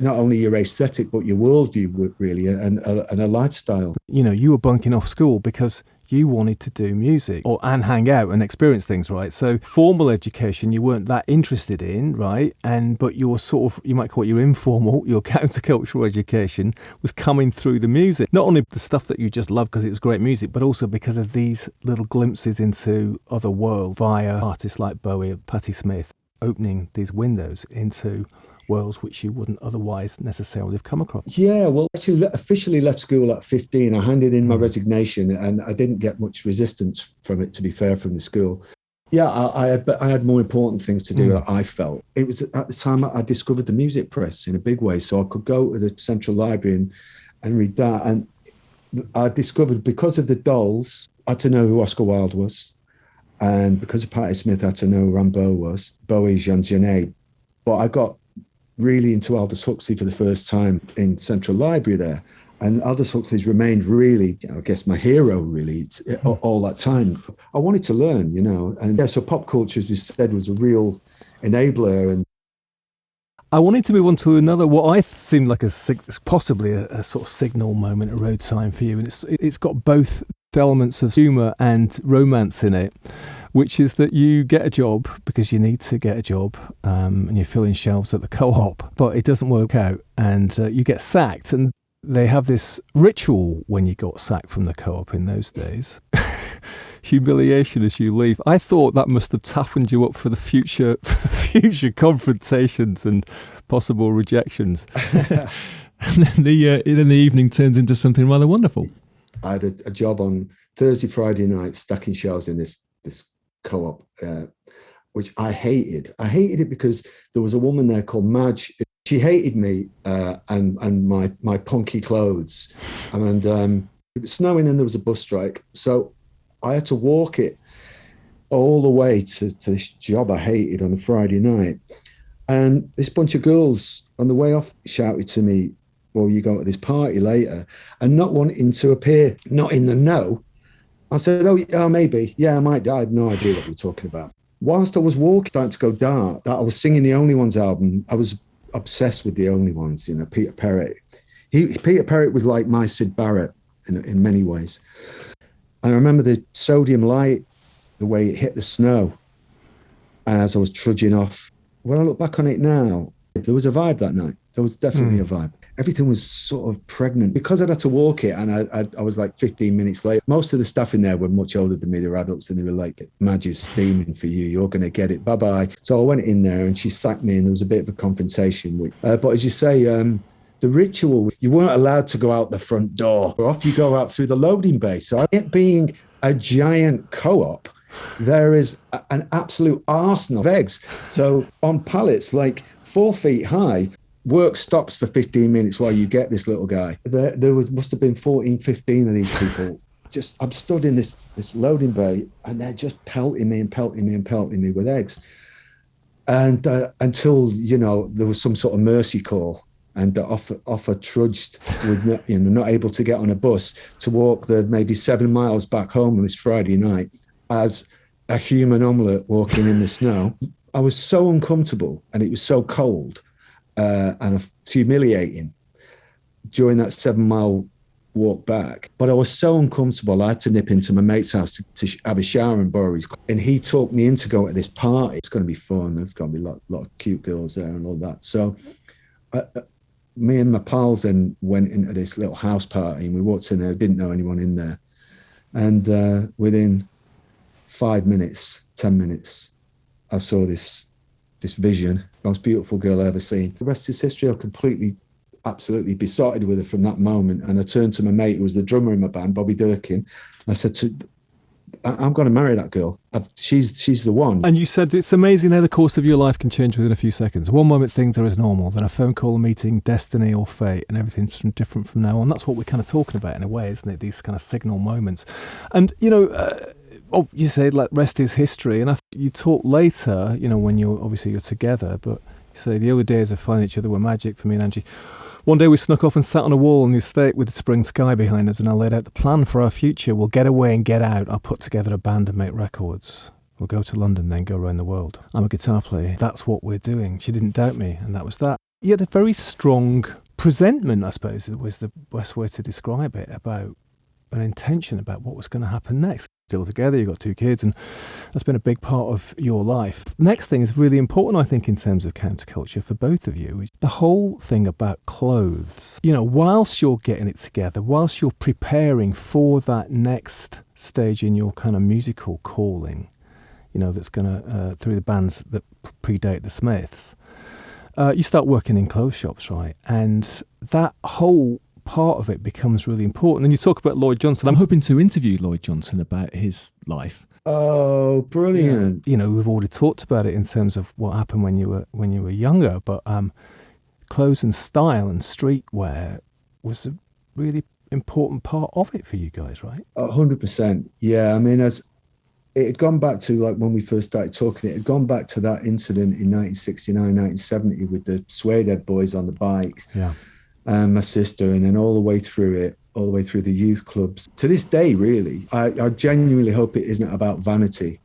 not only your aesthetic but your worldview, really, and a lifestyle. You were bunking off school because you wanted to do music and hang out and experience things, right? So formal education you weren't that interested in, right? But your sort of, you might call it your informal, your countercultural education was coming through the music. Not only the stuff that you just loved because it was great music, but also because of these little glimpses into other world via artists like Bowie, Patti Smith, opening these windows into worlds which you wouldn't otherwise necessarily have come across. Yeah, well, actually, officially left school at 15. I handed in my resignation, and I didn't get much resistance from it, to be fair, from the school. Yeah, I had more important things to do, I felt. It was at the time I discovered the music press in a big way, so I could go to the Central Library and read that. And I discovered, because of the Dolls, I had to know who Oscar Wilde was. And because of Patti Smith, I had to know who Rimbaud was, Bowie's Jean Genet. But I got really into Aldous Huxley for the first time in Central Library there. And Aldous Huxley's remained really, I guess, my hero, really, all that time. I wanted to learn, And yeah, so pop culture, as you said, was a real enabler. And I wanted to move on to another, what I seemed like possibly a sort of signal moment, a road sign for you. And it's got both elements of humour and romance in it, which is that you get a job because you need to get a job, and you're filling shelves at the co-op, but it doesn't work out, and you get sacked. And they have this ritual when you got sacked from the co-op in those days. Humiliation as you leave. I thought that must have toughened you up for the future confrontations and possible rejections. And then the evening turns into something rather wonderful. I had a job on Thursday, Friday night, stacking shelves in this co-op, which I hated. I hated it because there was a woman there called Madge. She hated me and my punky clothes. And it was snowing and there was a bus strike. So I had to walk it all the way to this job I hated on a Friday night. And this bunch of girls on the way off shouted to me, well, you go to this party later, and not wanting to appear not in the know. I said, oh, maybe. Yeah, I might. I had no idea what we were talking about. Whilst I was walking, starting to go dark, I was singing the Only Ones album. I was obsessed with the Only Ones, Peter Perrett. Peter Perrett was like my Syd Barrett in many ways. And I remember the sodium light, the way it hit the snow as I was trudging off. When I look back on it now, there was a vibe that night. There was definitely a vibe. Everything was sort of pregnant. Because I'd had to walk it, and I was like 15 minutes late. Most of the staff in there were much older than me. They were adults, and they were like, Madge is steaming for you. You're going to get it. Bye-bye. So I went in there, and she sacked me, and there was a bit of a confrontation. But as you say, the ritual, you weren't allowed to go out the front door. Off you go out through the loading bay. So it being a giant co-op, there is an absolute arsenal of eggs. So on pallets, like 4 feet high, work stops for 15 minutes while you get this little guy. There must have been 14, 15 of these people. I'm stood in this loading bay, and they're just pelting me with eggs. And until, there was some sort of mercy call, and off I trudged with, not able to get on a bus to walk the maybe 7 miles back home on this Friday night as a human omelette walking in the snow. I was so uncomfortable, and it was so cold. And humiliating during that 7-mile walk back. But I was so uncomfortable, I had to nip into my mate's house to have a shower and borrow his clothes. And he talked me into going to this party. It's going to be fun. There's going to be a lot of cute girls there and all that. So me and my pals then went into this little house party, and we walked in there, didn't know anyone in there. And within 5 minutes, 10 minutes, I saw this vision, most beautiful girl I ever seen. The rest is history. I'm absolutely besotted with her from that moment. And I turned to my mate, who was the drummer in my band, Bobby Durkin. I said, I'm going to marry that girl. She's the one. And you said it's amazing how the course of your life can change within a few seconds. One moment things are as normal, then a phone call, a meeting, destiny or fate, and everything's different from now on. That's what we're kind of talking about in a way, isn't it? These kind of signal moments. And, you said like rest is history, and you talk later, when you're together, but So the early days of finding each other were magic for me and Angie. One day we snuck off and sat on a wall on the estate with the spring sky behind us, and I laid out the plan for our future. We'll get away and get out. I'll put together a band and make records. We'll go to London, then go around the world. I'm a guitar player. That's what we're doing. She didn't doubt me, and that was that. He had a very strong presentment, I suppose, was the best way to describe it, about an intention about what was going to happen next. Still together, you've got 2 kids, and that's been a big part of your life. Next thing is really important, I think, in terms of counterculture for both of you, is the whole thing about clothes. You know, whilst you're getting it together, whilst you're preparing for that next stage in your kind of musical calling, you know, that's going to, through the bands that predate the Smiths, you start working in clothes shops, right? And that whole part of it becomes really important. And you talk about Lloyd Johnson. I'm hoping to interview Lloyd Johnson about his life. Oh, brilliant! You know, we've already talked about it in terms of what happened when you were younger, but clothes and style and streetwear was a really important part of it for you guys, right? 100%. Yeah, I mean, as it had gone back to, like, when we first started talking, it had gone back to that incident in 1969, 1970 with the Suede Head boys on the bikes. Yeah. And my sister, and then all the way through the youth clubs. To this day, really, I genuinely hope it isn't about vanity.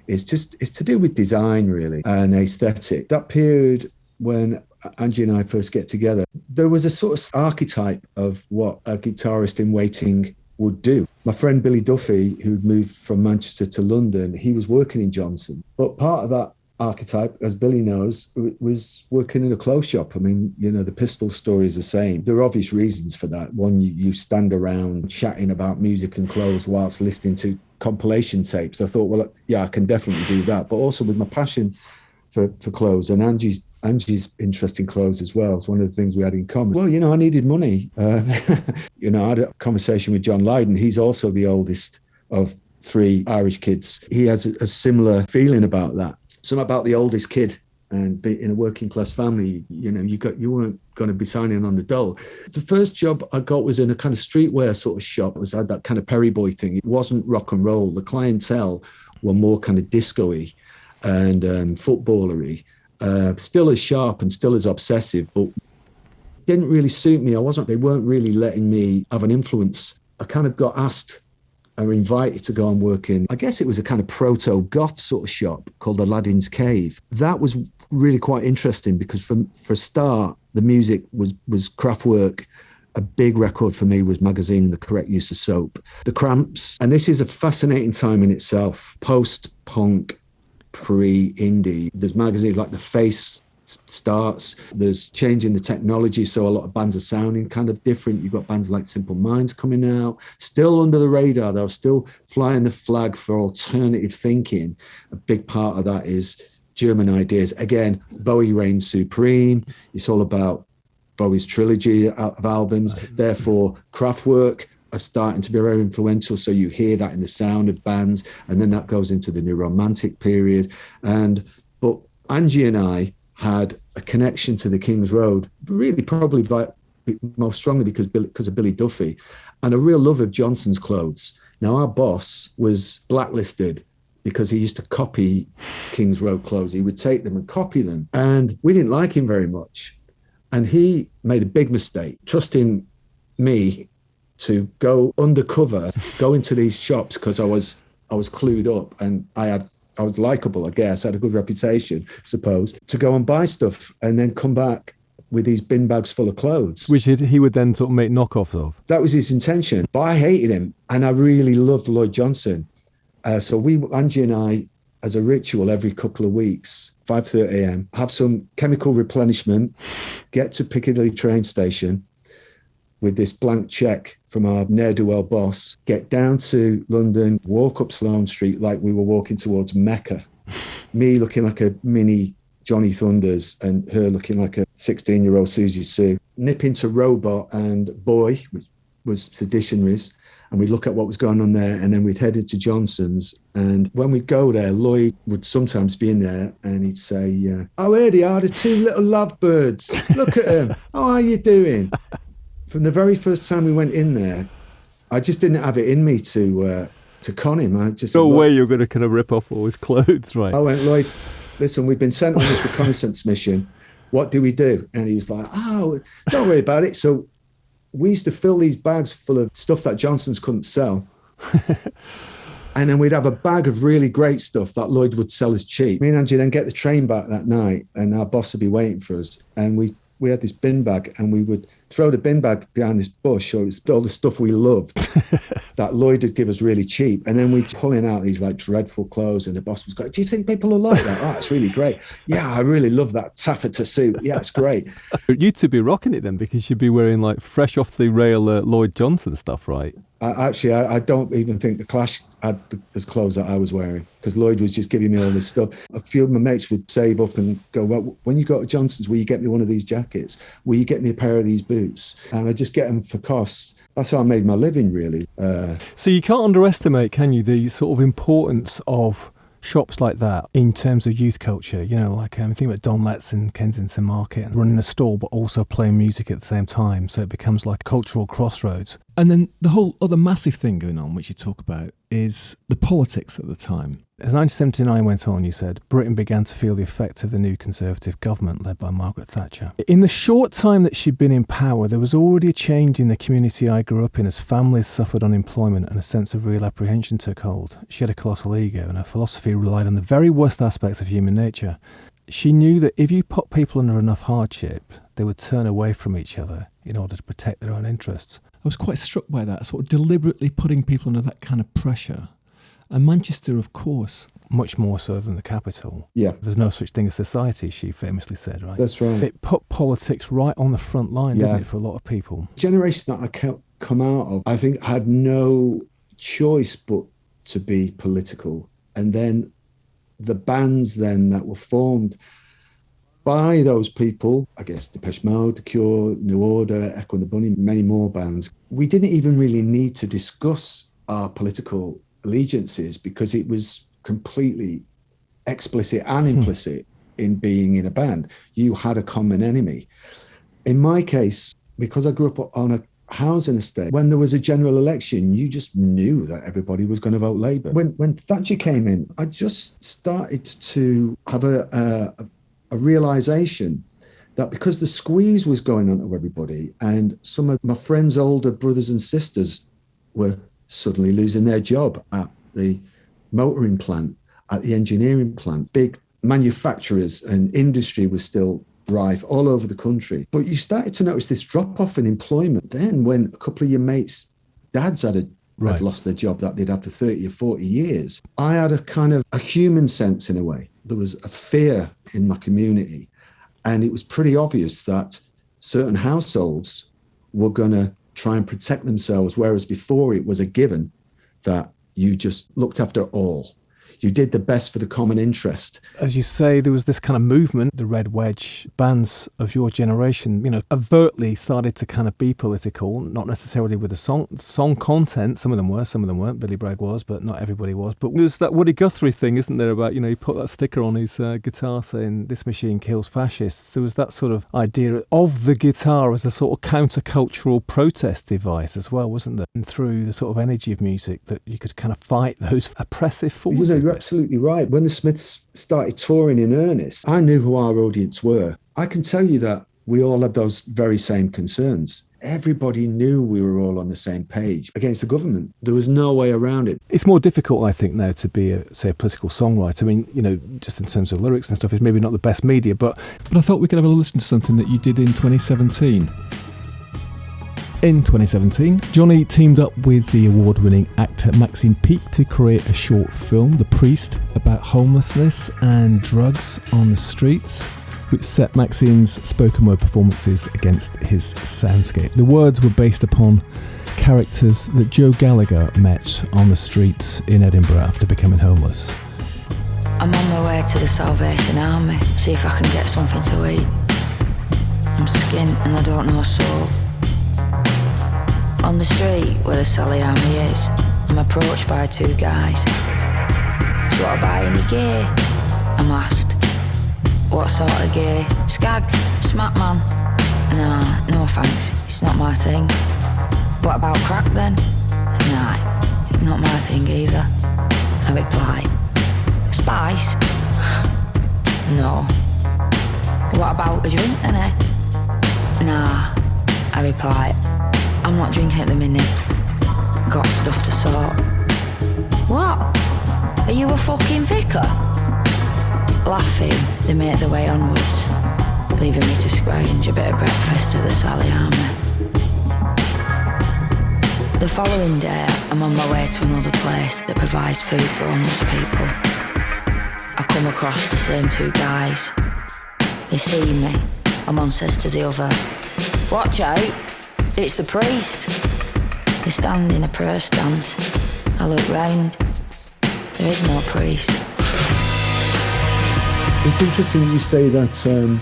It's to do with design, really, and aesthetic. That period when Angie and I first get together, there was a sort of archetype of what a guitarist in waiting would do. My friend Billy Duffy, who'd moved from Manchester to London, he was working in Johnson. But part of that archetype, as Billy knows, was working in a clothes shop. I mean, you know, the Pistol story is the same. There are obvious reasons for that. One, you stand around chatting about music and clothes whilst listening to compilation tapes. I thought, well, yeah, I can definitely do that. But also with my passion for clothes and Angie's interest in clothes as well. It's one of the things we had in common. Well, you know, I needed money. You know, I had a conversation with John Lydon. He's also the oldest of 3 Irish kids. He has a similar feeling about that. Something about the oldest kid and be in a working class family, you know, you weren't going to be signing on the dole. The first job I got was in a kind of streetwear sort of shop. It had that kind of Perry Boy thing. It wasn't rock and roll. The clientele were more kind of disco-y and footballery, still as sharp and still as obsessive, but didn't really suit me. They weren't really letting me have an influence. I kind of got asked or invited to go and work in, I guess it was a kind of proto-goth sort of shop called Aladdin's Cave. That was really quite interesting because for a start, the music was Kraftwerk. A big record for me was Magazine, The Correct Use of Soap. The Cramps, and this is a fascinating time in itself, post-punk, pre-indie. There's magazines like The Face starts, there's change in the technology, so a lot of bands are sounding kind of different. You've got bands like Simple Minds coming out, still under the radar though, still flying the flag for alternative thinking. A big part of that is German ideas. Again, Bowie reigns supreme. It's all about Bowie's trilogy of albums. Therefore, Kraftwerk are starting to be very influential, so you hear that in the sound of bands, and then that goes into the New Romantic period. But Angie and I had a connection to the King's Road, really probably most strongly because of Billy Duffy, and a real love of Johnson's clothes. Now, our boss was blacklisted because he used to copy King's Road clothes. He would take them and copy them, and we didn't like him very much. And he made a big mistake, trusting me to go undercover, go into these shops because I was clued up and I was likable, I guess. I had a good reputation, I suppose, to go and buy stuff and then come back with these bin bags full of clothes. Which he would then sort of make knockoffs of. That was his intention. But I hated him and I really loved Lloyd Johnson. So Angie and I, as a ritual every couple of weeks, 5:30 a.m, have some chemical replenishment, get to Piccadilly train station with this blank check from our ne'er-do-well boss, get down to London, walk up Sloane Street like we were walking towards Mecca. Me looking like a mini Johnny Thunders and her looking like a 16-year-old Susie Sue. Nip into Robot and Boy, which was Seditionaries, and we'd look at what was going on there, and then we'd head into Johnson's. And when we'd go there, Lloyd would sometimes be in there and he'd say, "Oh, here they are, the 2 little lovebirds. Look at them. How are you doing?" From the very first time we went in there, I just didn't have it in me to con him. I just no way you're going to kind of rip off all his clothes, right? I went, "Lloyd, listen, we've been sent on this reconnaissance mission. what do we do? And he was like, oh, don't worry about it. So we used to fill these bags full of stuff that Johnson's couldn't sell. And then we'd have a bag of really great stuff that Lloyd would sell as cheap. Me and Angie then get the train back that night, and our boss would be waiting for us. And we had this bin bag, and we would throw the bin bag behind this bush, so it's all the stuff we loved that Lloyd would give us really cheap. And then we'd pulling out these like dreadful clothes, and the boss was going, do you think people will like that? Oh, it's really great. Yeah, I really love that taffeta suit. Yeah, it's great. You'd to be rocking it then, because you'd be wearing like fresh off the rail Lloyd Johnson stuff, right? I don't even think the Clash had the clothes that I was wearing, because Lloyd was just giving me all this stuff. A few of my mates would save up and go, well, when you go to Johnson's, will you get me one of these jackets? Will you get me a pair of these boots? And I just get them for costs. That's how I made my living, really. So you can't underestimate, can you, the sort of importance of shops like that in terms of youth culture? You know, like think about Don Letts in Kensington Market and running a store but also playing music at the same time, so it becomes like a cultural crossroads. And then the whole other massive thing going on, which you talk about, is the politics at the time. As 1979 went on, you said, Britain began to feel the effect of the new Conservative government led by Margaret Thatcher. In the short time that she'd been in power, there was already a change in the community I grew up in as families suffered unemployment and a sense of real apprehension took hold. She had a colossal ego, and her philosophy relied on the very worst aspects of human nature. She knew that if you put people under enough hardship, they would turn away from each other in order to protect their own interests. I was quite struck by that, sort of deliberately putting people under that kind of pressure. And Manchester, of course, much more so than the capital. Yeah. There's no such thing as society, she famously said, right? That's right. It put politics right on the front line, didn't it, for a lot of people? The generation that I come out of, I think, had no choice but to be political. And then the bands then that were formed by those people, I guess Depeche Mode, The Cure, New Order, Echo and the Bunny, many more bands, we didn't even really need to discuss our political allegiances because it was completely explicit and implicit in being in a band. You had a common enemy. In my case, because I grew up on a housing estate, when there was a general election, you just knew that everybody was going to vote Labour. When Thatcher came in, I just started to have a realisation that because the squeeze was going on to everybody, and some of my friends' older brothers and sisters were suddenly losing their job at the motoring plant, at the engineering plant, big manufacturers and industry was still rife all over the country. But you started to notice this drop-off in employment then when a couple of your mates' dads had lost their job that they'd had for 30 or 40 years. I had a kind of a human sense in a way. There was a fear in my community. And it was pretty obvious that certain households were going to try and protect themselves, whereas before it was a given that you just looked after all. You did the best for the common interest. As you say, there was this kind of movement, the Red Wedge bands of your generation, you know, overtly started to kind of be political, not necessarily with the song content. Some of them were, some of them weren't. Billy Bragg was, but not everybody was. But there's that Woody Guthrie thing, isn't there, about, you know, he put that sticker on his guitar saying, "This machine kills fascists." There was that sort of idea of the guitar as a sort of countercultural protest device as well, wasn't there? And through the sort of energy of music that you could kind of fight those oppressive forces. You know, you're absolutely right. When the Smiths started touring in earnest, I knew who our audience were. I can tell you that we all had those very same concerns. Everybody knew we were all on the same page against the government. There was no way around it. It's more difficult, I think, now to be a political songwriter. I mean, you know, just in terms of lyrics and stuff, it's maybe not the best media, but I thought we could have a listen to something that you did in 2017. In 2017, Johnny teamed up with the award-winning actor Maxine Peake to create a short film, The Priest, about homelessness and drugs on the streets, which set Maxine's spoken word performances against his soundscape. The words were based upon characters that Joe Gallagher met on the streets in Edinburgh after becoming homeless. I'm on my way to the Salvation Army, see if I can get something to eat. I'm skint and I don't know soap. On the street where the Sally Army is, I'm approached by two guys. "Do you want to buy any gear?" I'm asked. "What sort of gear?" "Skag, smack man." "Nah, no thanks, it's not my thing." "What about crack then?" "Nah, it's not my thing either." I reply. "Spice?" "No." What about a drink then, eh? Nah, I reply. I'm not drinking at the minute. Got stuff to sort. What? Are you a fucking vicar? Laughing, they make their way onwards, leaving me to scrounge a bit of breakfast at the Sally Army. The following day, I'm on my way to another place that provides food for homeless people. I come across the same two guys. They see me, and one says to the other, "Watch out, it's the priest." They stand in a prayer stance. I look round. There is no priest. It's interesting you say that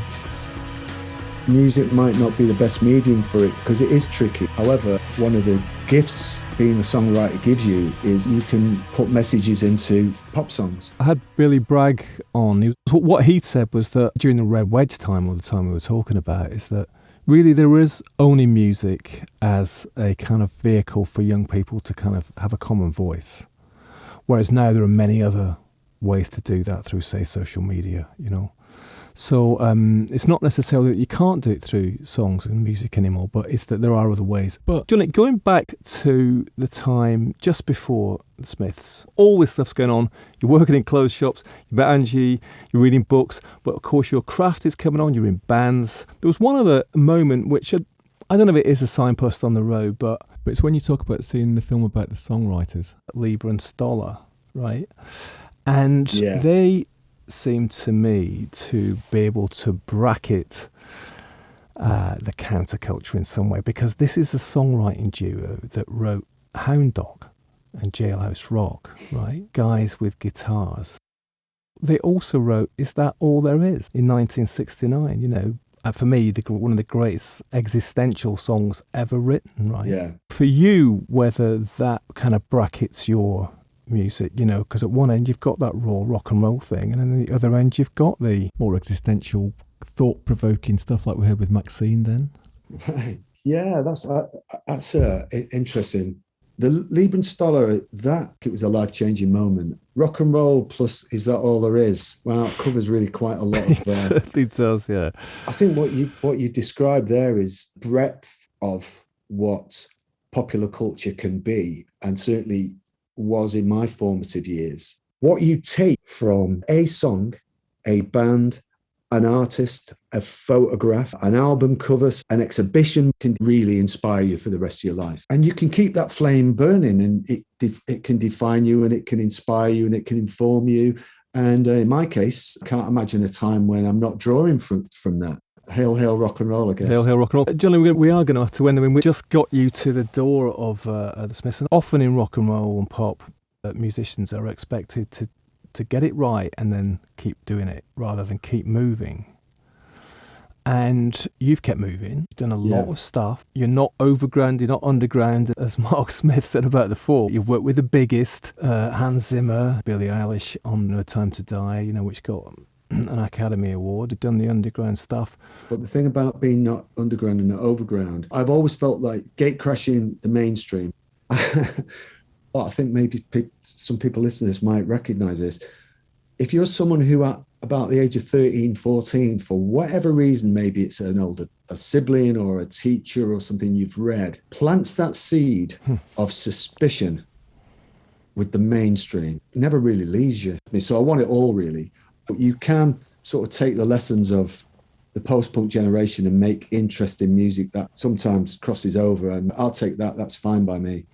music might not be the best medium for it, because it is tricky. However, one of the gifts being a songwriter gives you is you can put messages into pop songs. I had Billy Bragg on. What he said was that during the Red Wedge time, or the time we were talking about, is that really there is only music as a kind of vehicle for young people to kind of have a common voice. Whereas now there are many other ways to do that through, say, social media, you know. So it's not necessarily that you can't do it through songs and music anymore, but it's that there are other ways. But Johnny, going back to the time just before the Smiths, all this stuff's going on. You're working in clothes shops, you're at Angie, you're reading books, but of course your craft is coming on, you're in bands. There was one other moment which I don't know if it is a signpost on the road, but it's when you talk about seeing the film about the songwriters, Lieber and Stoller, right? And they seem to me to be able to bracket the counterculture in some way, because this is a songwriting duo that wrote Hound Dog and Jailhouse Rock, right? Guys with guitars. They also wrote Is That All There Is in 1969, you know. For me, one of the greatest existential songs ever written, right? Yeah. For you, whether that kind of brackets your music, you know, because at one end you've got that raw rock and roll thing, and then at the other end you've got the more existential, thought-provoking stuff like we heard with Maxine then. Right. Yeah, that's interesting. The Lieber and Stoller, it was a life-changing moment. Rock and roll plus Is That All There Is? Well, it covers really quite a lot of... It certainly does, yeah. I think what you described there is breadth of what popular culture can be, and certainly was in my formative years. What you take from a song, a band, an artist, a photograph, an album cover, an exhibition can really inspire you for the rest of your life. And you can keep that flame burning, and it can define you, and it can inspire you, and it can inform you. And in my case, I can't imagine a time when I'm not drawing from that. Hail, hail, rock and roll, I guess. Hail, hail, rock and roll. Johnny, we are going to have to end. I mean, we just got you to the door of the Smiths. And often in rock and roll and pop, musicians are expected to get it right and then keep doing it rather than keep moving. And you've kept moving. You've done a lot of stuff. You're not overground, you're not underground, as Mark Smith said about the Fall. You've worked with the biggest, Hans Zimmer, Billie Eilish on No Time to Die, you know, which got an Academy Award. You've done the underground stuff. But the thing about being not underground and not overground, I've always felt like gate crashing the mainstream. Well, I think maybe some people listening to this might recognize this. If you're someone who at about the age of 13, 14, for whatever reason, maybe it's a sibling or a teacher or something you've read, plants that seed of suspicion with the mainstream, it never really leaves you. So I want it all, really. But you can sort of take the lessons of the post-punk generation and make interesting music that sometimes crosses over, and I'll take that. That's fine by me.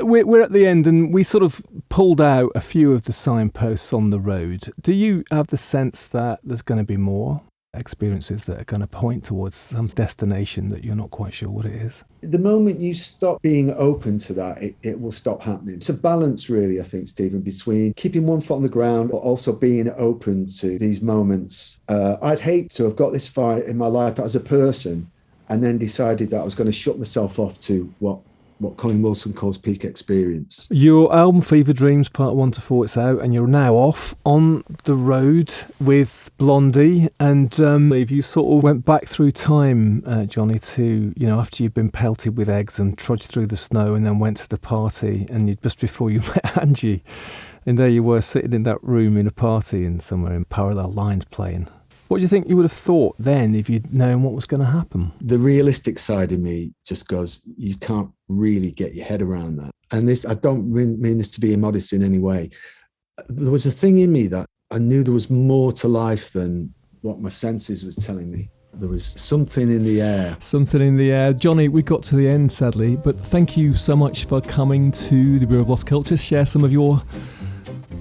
We're at the end, and we sort of pulled out a few of the signposts on the road. Do you have the sense that there's going to be more experiences that are going to point towards some destination that you're not quite sure what it is? The moment you stop being open to that, it will stop happening. It's a balance, really, I think, Stephen, between keeping one foot on the ground, but also being open to these moments. I'd hate to have got this far in my life as a person and then decided that I was going to shut myself off to what Colin Wilson calls peak experience. Your album Fever Dreams Part 1 to 4, it's out, and you're now off on the road with Blondie. And if you sort of went back through time, Johnny, to, you know, after you'd been pelted with eggs and trudged through the snow and then went to the party, and just before you met Angie, and there you were sitting in that room in a party and somewhere in Parallel Lines playing. What do you think you would have thought then if you'd known what was going to happen? The realistic side of me just goes, you can't really get your head around that. And this, I don't mean this to be immodest in any way. There was a thing in me that I knew there was more to life than what my senses was telling me. There was something in the air. Something in the air. Johnny, we got to the end, sadly, but thank you so much for coming to the Bureau of Lost Culture. Share some of your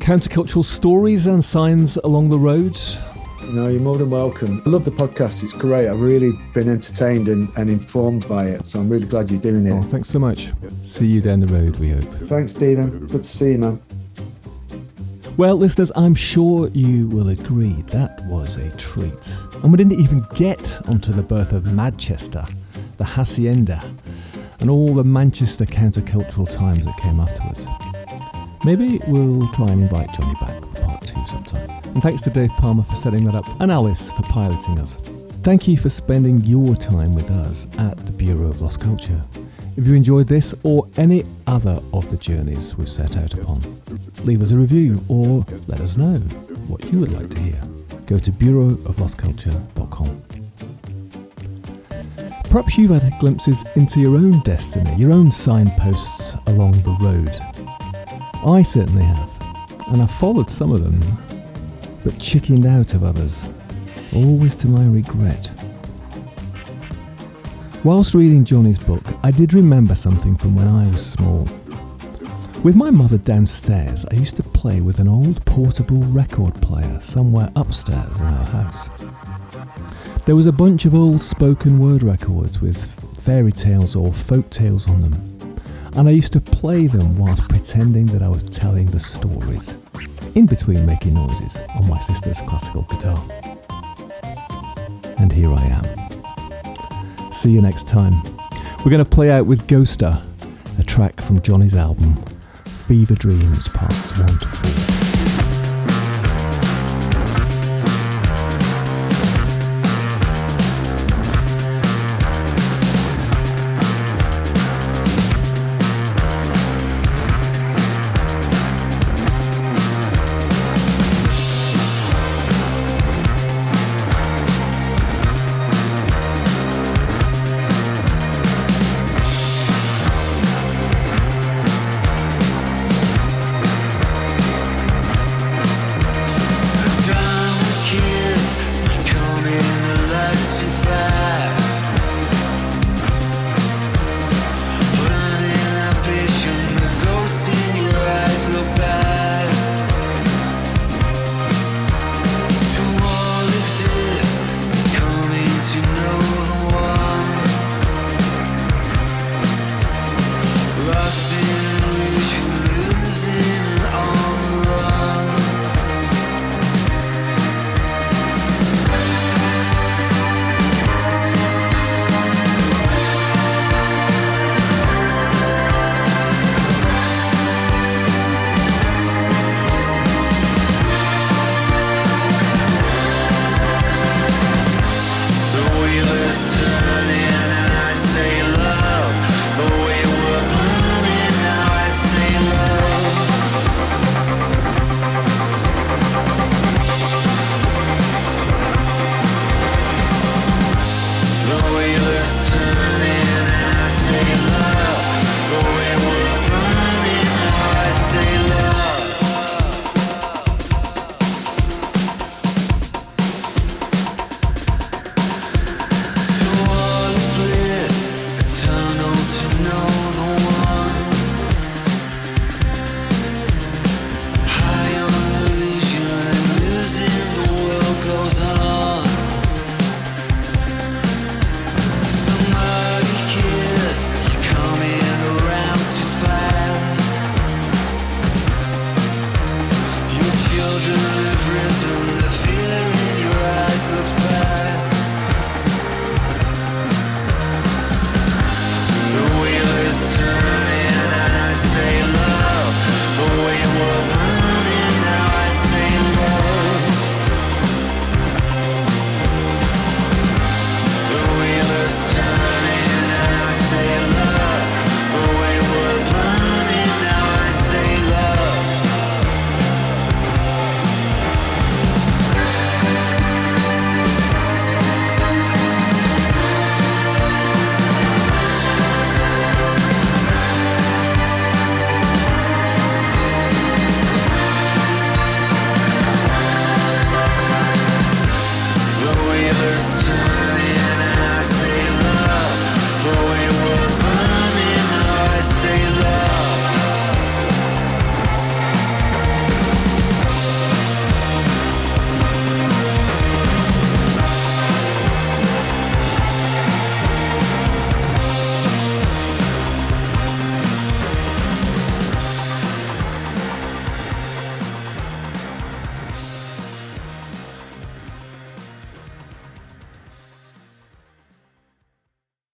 countercultural stories and signs along the road. No, you're more than welcome. I love the podcast. It's great. I've really been entertained and informed by it. So I'm really glad you're doing it. Oh, thanks so much. See you down the road, we hope. Thanks, Stephen. Good to see you, man. Well, listeners, I'm sure you will agree that was a treat. And we didn't even get onto the birth of Manchester, the Hacienda, and all the Manchester countercultural times that came afterwards. Maybe we'll try and invite Johnny back for part 2 sometime. And thanks to Dave Palmer for setting that up, and Alice for piloting us. Thank you for spending your time with us at the Bureau of Lost Culture. If you enjoyed this or any other of the journeys we've set out upon, leave us a review or let us know what you would like to hear. Go to bureauoflostculture.com. Perhaps you've had glimpses into your own destiny, your own signposts along the road. I certainly have, and I've followed some of them, but chickened out of others, always to my regret. Whilst reading Johnny's book, I did remember something from when I was small. With my mother downstairs, I used to play with an old portable record player somewhere upstairs in our house. There was a bunch of old spoken word records with fairy tales or folk tales on them, and I used to play them whilst pretending that I was telling the stories, in between making noises on my sister's classical guitar. And here I am. See you next time. We're going to play out with Ghoster, a track from Johnny's album, Fever Dreams Parts 1 to 4.